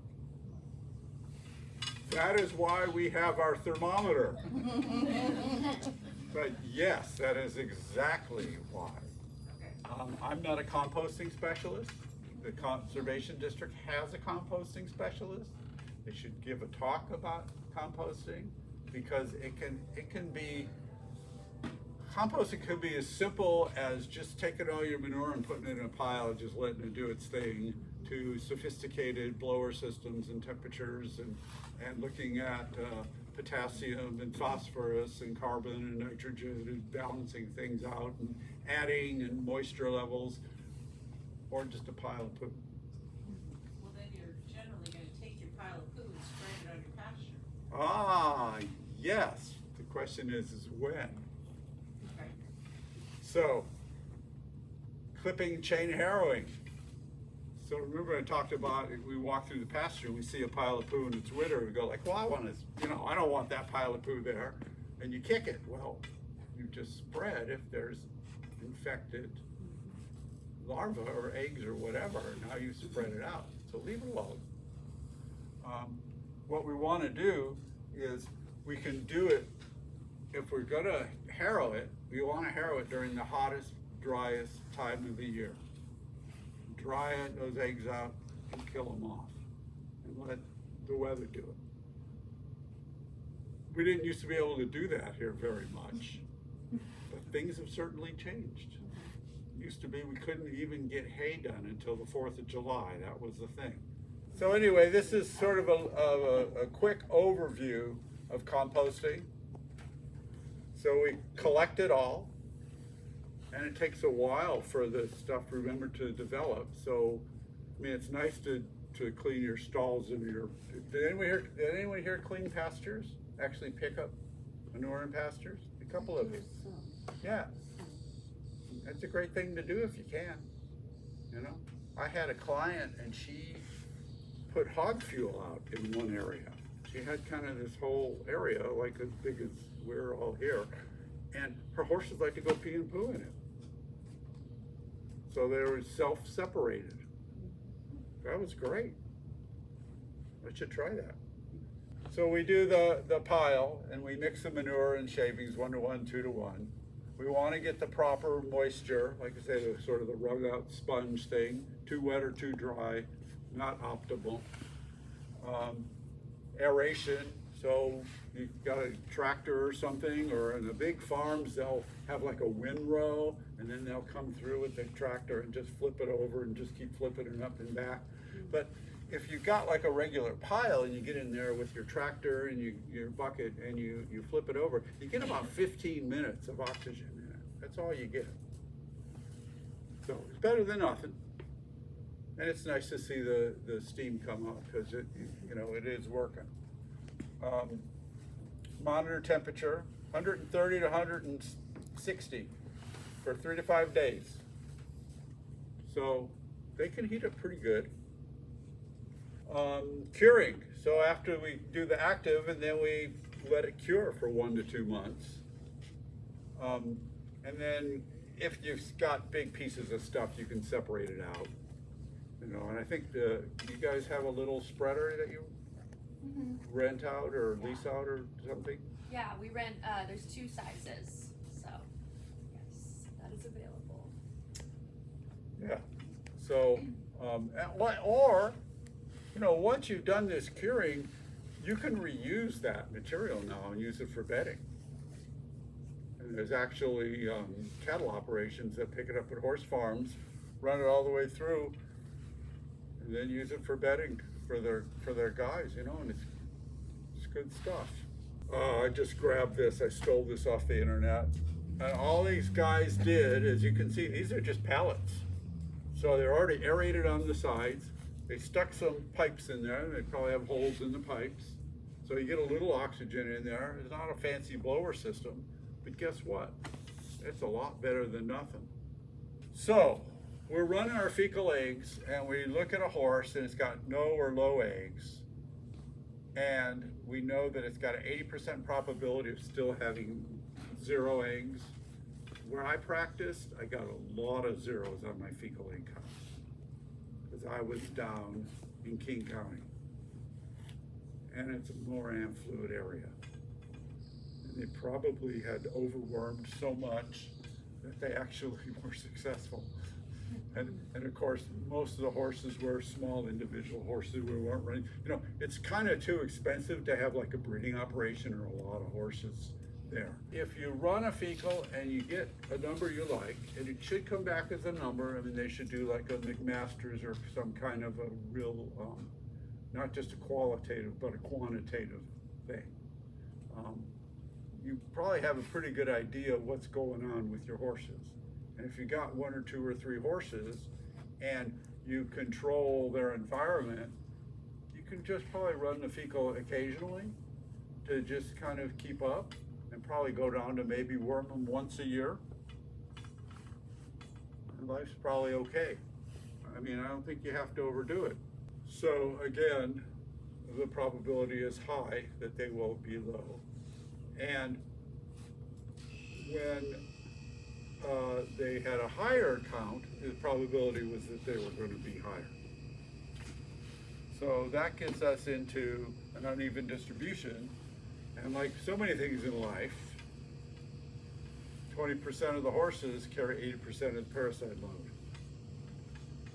B: That is why we have our thermometer. But yes, that is exactly why. I'm not a composting specialist. The Conservation District has a composting specialist. They should give a talk about composting because composting could be as simple as just taking all your manure and putting it in a pile and just letting it do its thing, to sophisticated blower systems and temperatures and looking at potassium and phosphorus and carbon and nitrogen and balancing things out and adding and moisture levels, or just a pile of poo.
F: Well, then you're generally going to take your pile of poo and spread it on your pasture.
B: Ah, yes. The question is when.
F: Okay.
B: So, clipping, chain harrowing. So remember I talked about, if we walk through the pasture, we see a pile of poo and it's winter, we go like, well, I don't want that pile of poo there. And you kick it. Well, you just spread if there's infected larvae or eggs or whatever. Now you spread it out. So leave it alone. What we want to do is we can do it, if we're going to harrow it, we want to harrow it during the hottest, driest time of the year. Dry those eggs out and kill them off and let the weather do it. We didn't used to be able to do that here very much, but things have certainly changed. It used to be we couldn't even get hay done until the 4th of July. That was the thing. So anyway, this is sort of a quick overview of composting. So we collect it all. And it takes a while for the stuff, remember, to develop. So, I mean, it's nice to clean your stalls and your, did anyone here clean pastures? Actually pick up manure in pastures? A couple of you. Yeah. That's a great thing to do if you can, you know? I had a client and she put hog fuel out in one area. She had kind of this whole area, like as big as we're all here, and her horses like to go pee and poo in it. So they were self-separated. That was great. I should try that. So we do the pile and we mix the manure and shavings 1-to-1, 2-to-1. We want to get the proper moisture, like I say, the sort of the wrung out sponge thing, too wet or too dry, not optimal. Aeration, so you've got a tractor or something, or in the big farms, they'll have like a windrow, and then they'll come through with the tractor and just flip it over and just keep flipping it up and back. But if you've got like a regular pile and you get in there with your tractor and your bucket and you flip it over, you get about 15 minutes of oxygen in it. That's all you get. So it's better than nothing. And it's nice to see the steam come up because it is working. Monitor temperature, 130 to 160 for 3 to 5 days. So they can heat up pretty good. Curing, so after we do the active and then we let it cure for 1 to 2 months. And then if you've got big pieces of stuff, you can separate it out. You know, and I think you guys have a little spreader that you rent out or lease out or something?
A: Yeah, we rent, there's 2 sizes, so yes, that is available.
B: Yeah, so, or, you know, once you've done this curing, you can reuse that material now and use it for bedding. And there's actually cattle operations that pick it up at horse farms, run it all the way through, and then use it for bedding for their guys, you know, and it's good stuff. I just grabbed this, I stole this off the internet. And all these guys did, as you can see, these are just pellets. So they're already aerated on the sides. They stuck some pipes in there, they probably have holes in the pipes. So you get a little oxygen in there. It's not a fancy blower system, but guess what? It's a lot better than nothing. So, we're running our fecal eggs and we look at a horse and it's got no or low eggs. And we know that it's got an 80% probability of still having 0 eggs. Where I practiced, I got a lot of zeros on my fecal egg count because I was down in King County. And it's a Moran fluid area. And they probably had overwormed so much that they actually were successful. And of course, most of the horses were small individual horses. We weren't running, you know, it's kind of too expensive to have like a breeding operation or a lot of horses there. If you run a fecal and you get a number you like, and it should come back as a number, I mean, they should do like a McMaster's or some kind of a real, not just a qualitative, but a quantitative thing. You probably have a pretty good idea of what's going on with your horses. And if you got 1 or 2 or 3 horses and you control their environment, you can just probably run the fecal occasionally to just kind of keep up and probably go down to maybe worm them once a year. And life's probably okay. I mean, I don't think you have to overdo it. So again, the probability is high that they will be low. And when they had a higher count, the probability was that they were going to be higher. So that gets us into an uneven distribution. And like so many things in life, 20% of the horses carry 80% of the parasite load.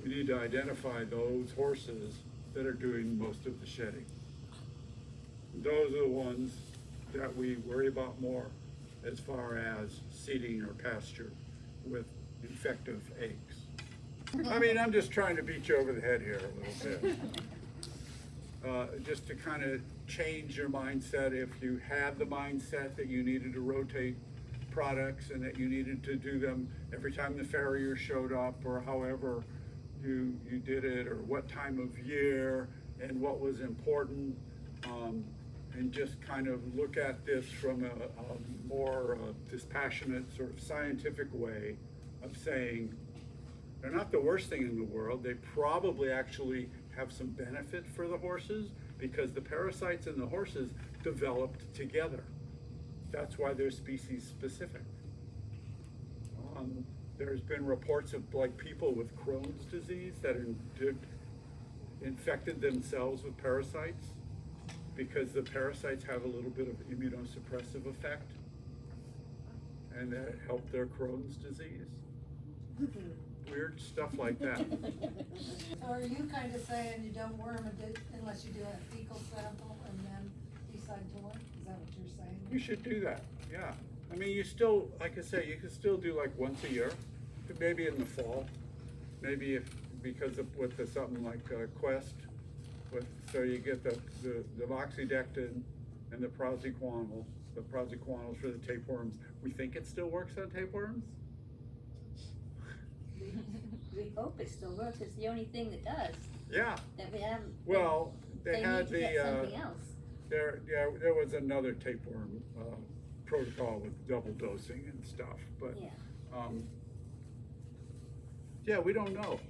B: We need to identify those horses that are doing most of the shedding. Those are the ones that we worry about more as far as seeding or pasture with infective eggs. I mean, I'm just trying to beat you over the head here a little bit. Just to kind of change your mindset. If you had the mindset that you needed to rotate products and that you needed to do them every time the farrier showed up, or however you did it, or what time of year and what was important, and just kind of look at this from a more dispassionate sort of scientific way of saying they're not the worst thing in the world. They probably actually have some benefit for the horses because the parasites in the horses developed together. That's why they're species specific. There's been reports of like people with Crohn's disease that infected themselves with parasites because the parasites have a little bit of immunosuppressive effect, and that helped their Crohn's disease. Weird stuff like that.
D: So are you kind of saying you don't worm it unless you do a fecal sample and then decide to worm? Is that what you're saying?
B: You should do that, yeah. I mean, you still, like I say, you can still do like once a year, maybe in the fall, maybe if, because of with the, something like Quest, so you get the moxidectin and the praziquantel for the tapeworms. We think it still works on tapeworms?
G: We hope it still works. It's the only thing that does.
B: Yeah.
G: That we haven't.
B: Well, they had
G: need to get something else.
B: there was another tapeworm protocol with double dosing and stuff, but
G: Yeah.
B: Yeah, we don't know.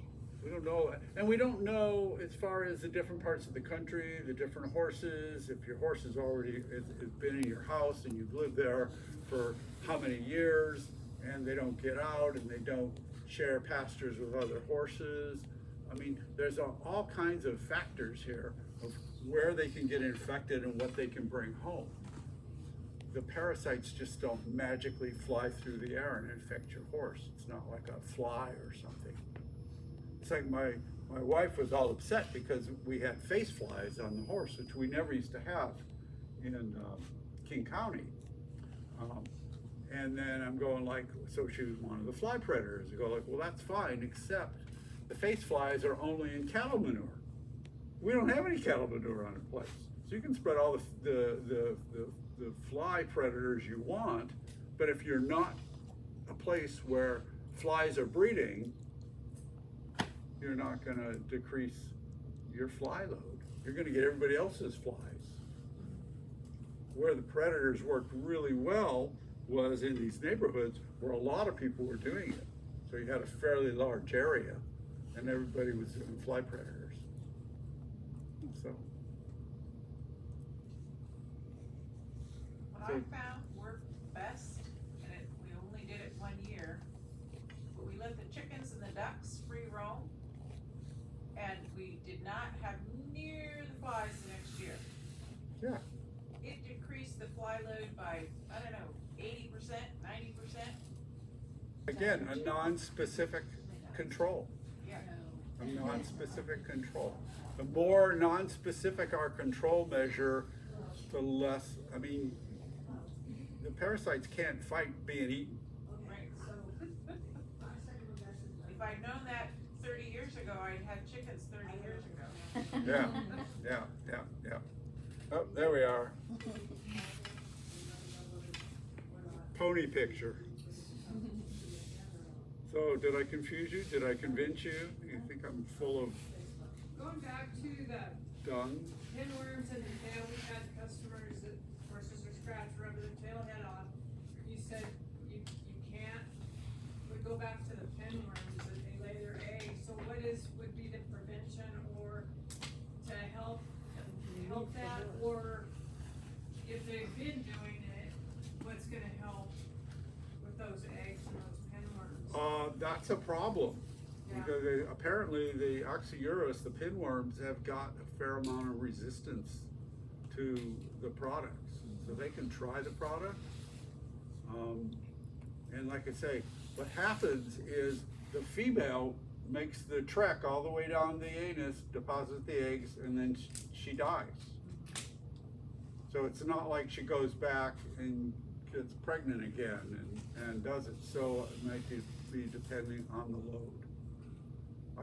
B: We don't know, and we don't know as far as the different parts of the country, the different horses. If your horse has already has been in your house and you've lived there for how many years, and they don't get out and they don't share pastures with other horses. I mean, there's all kinds of factors here of where they can get infected and what they can bring home. The parasites just don't magically fly through the air and infect your horse. It's not like a fly or something. It's like my wife was all upset because we had face flies on the horse, which we never used to have in King County. And then I'm going like, so she was one of the fly predators. I go like, well, that's fine, except the face flies are only in cattle manure. We don't have any cattle manure on our place. So you can spread all the fly predators you want, but if you're not a place where flies are breeding, you're not gonna decrease your fly load. You're gonna get everybody else's flies. Where the predators worked really well was in these neighborhoods where a lot of people were doing it. So you had a fairly large area and everybody was doing fly predators. So.
F: What I found worked best, and we only did it 1 year, but we let the chickens and the ducks free roam, and we did not have near the flies the next year.
B: Yeah.
F: It decreased the fly load by, I don't know, 80%, 90%.
B: Again, a non-specific control.
F: Yeah.
B: A non-specific control. The more non-specific our control measure, the less, I mean, the parasites can't fight being eaten.
F: Right. If I'd known that 30 years ago, I'd had chickens 30 years ago.
B: Yeah. Oh, there we are. Pony picture. So, did I confuse you? Did I convince you? You think I'm full of
H: Going back to the
B: dung?
H: pinworms and the tail, we've had customers that horses are scratched, rubbing the tail head off. You said you can't, we go back to the pinworms that they lay their eggs. So what would be the prevention or to help that? Or if they've been doing it, what's gonna help with those eggs and those pinworms?
B: That's a problem.
H: Yeah.
B: Because apparently the oxyurus, the pinworms, have got a fair amount of resistance to the products. So they can try the product. And like I say, what happens is the female makes the trek all the way down the anus, deposits the eggs, and then she dies. So it's not like she goes back and gets pregnant again and does it. So it might be depending on the load.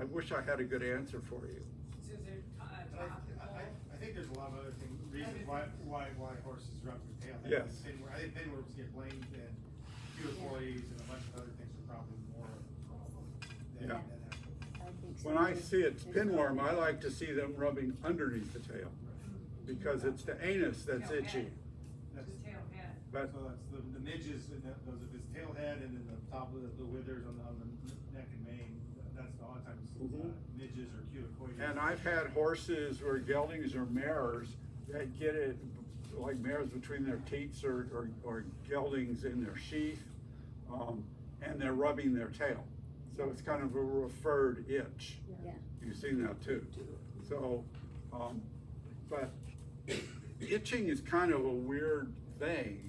B: I wish I had a good answer for you.
H: Is there
I: I think there's a lot of other reasons why horses rub their tail.
B: Yes.
I: I think pinworms get blamed, and culicoides and a bunch of other things are probably more of a problem than,
B: Yeah.
I: than actual.
G: I think so.
B: When I see it's pinworm, I like to see them rubbing underneath the tail, because it's the anus that's itchy.
I: That's,
F: The tail head.
B: But,
I: so that's the midges, and those, if it's tail head and then the top of the withers on the neck and mane, that's a lot of times,
B: Mhm.
I: midges or culicoides.
B: and I've had horses or geldings or mares that get it, like mares between their teats or geldings in their sheath, and they're rubbing their tail. So it's kind of a referred itch.
G: Yeah.
B: You've seen that too. So, but itching is kind of a weird thing.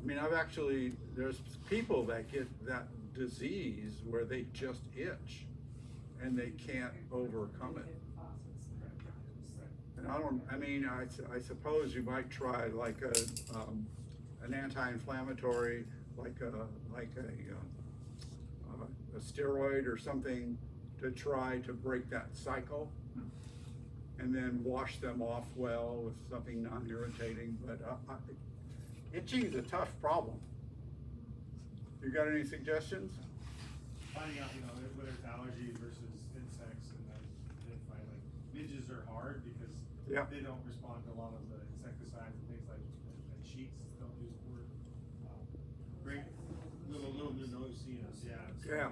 B: I mean, there's people that get that disease where they just itch and they can't overcome it. And I suppose you might try like an anti-inflammatory, like a steroid or something to try to break that cycle, and then wash them off well with something non-irritating. But itching is a tough problem. You got any suggestions?
I: Finding out, whether it's allergies versus insects, and then identifying, like, midges are hard because
B: Yeah.
I: they don't respond to a lot of the insecticides and things like, and sheets don't use the word. Great, little no-see-us, yeah. So,
B: Yeah.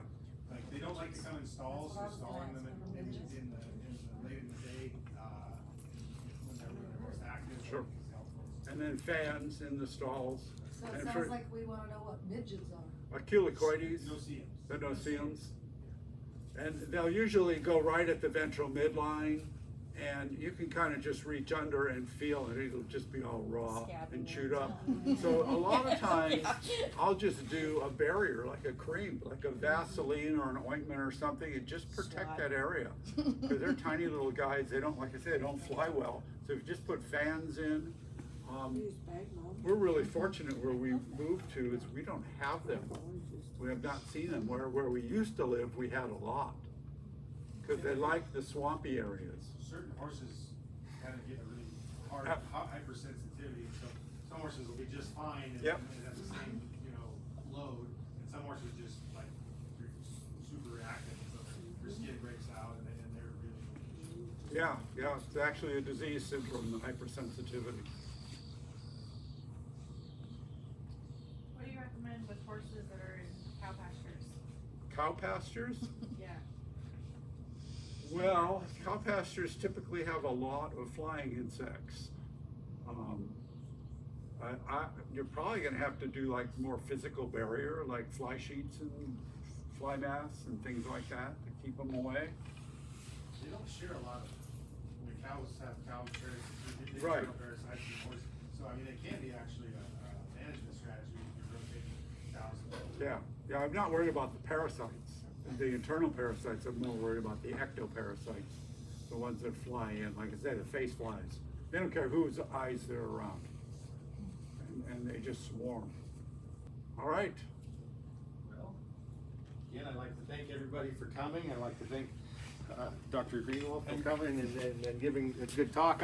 I: like, they don't like to come in stalls, so stalling them in the late in the day, when they're most active, I
B: Sure.
I: think is helpful.
B: And then fans in the stalls.
D: So it
B: And
D: sounds
B: for
D: like we wanna know what midges are.
B: Aculicoides,
I: No-see-ums.
B: the no-see-ums. And they'll usually go right at the ventral midline, and you can kind of just reach under and feel it. It'll just be all raw and chewed up. So a lot of times, I'll just do a barrier, like a cream, like a Vaseline or an ointment or something, and just protect that area. Because they're tiny little guys. They don't, like I said, they don't fly well. So if you just put fans in,
E: Use bag mold.
B: we're really fortunate where we moved to is we don't have them. We have not seen them. Where we used to live, we had a lot. Because they like the swampy areas.
I: Certain horses kind of get a really hard hypersensitivity, so some horses will be just fine and,
B: Yep.
I: and have the same, load, and some horses just like super reactive, and so their skin breaks out and they're really.
B: Yeah, it's actually a disease syndrome, the hypersensitivity.
C: What do you recommend with horses that are in cow pastures?
B: Cow pastures?
C: Yeah.
B: Well, cow pastures typically have a lot of flying insects. You're probably gonna have to do like more physical barrier, like fly sheets and fly masks and things like that to keep them away.
I: They don't share a lot of, cows have cow parasites, they
B: Right.
I: share parasites in horses, so I mean, it can be actually a management strategy if you're rotating cows.
B: Yeah, I'm not worried about the parasites, the internal parasites. I'm more worried about the ectoparasites, the ones that fly in. Like I said, the face flies. They don't care whose eyes they're around, and they just swarm. All right.
I: Well, again, I'd like to thank everybody for coming. I'd like to thank Dr. Greenwald for coming and giving a good talk.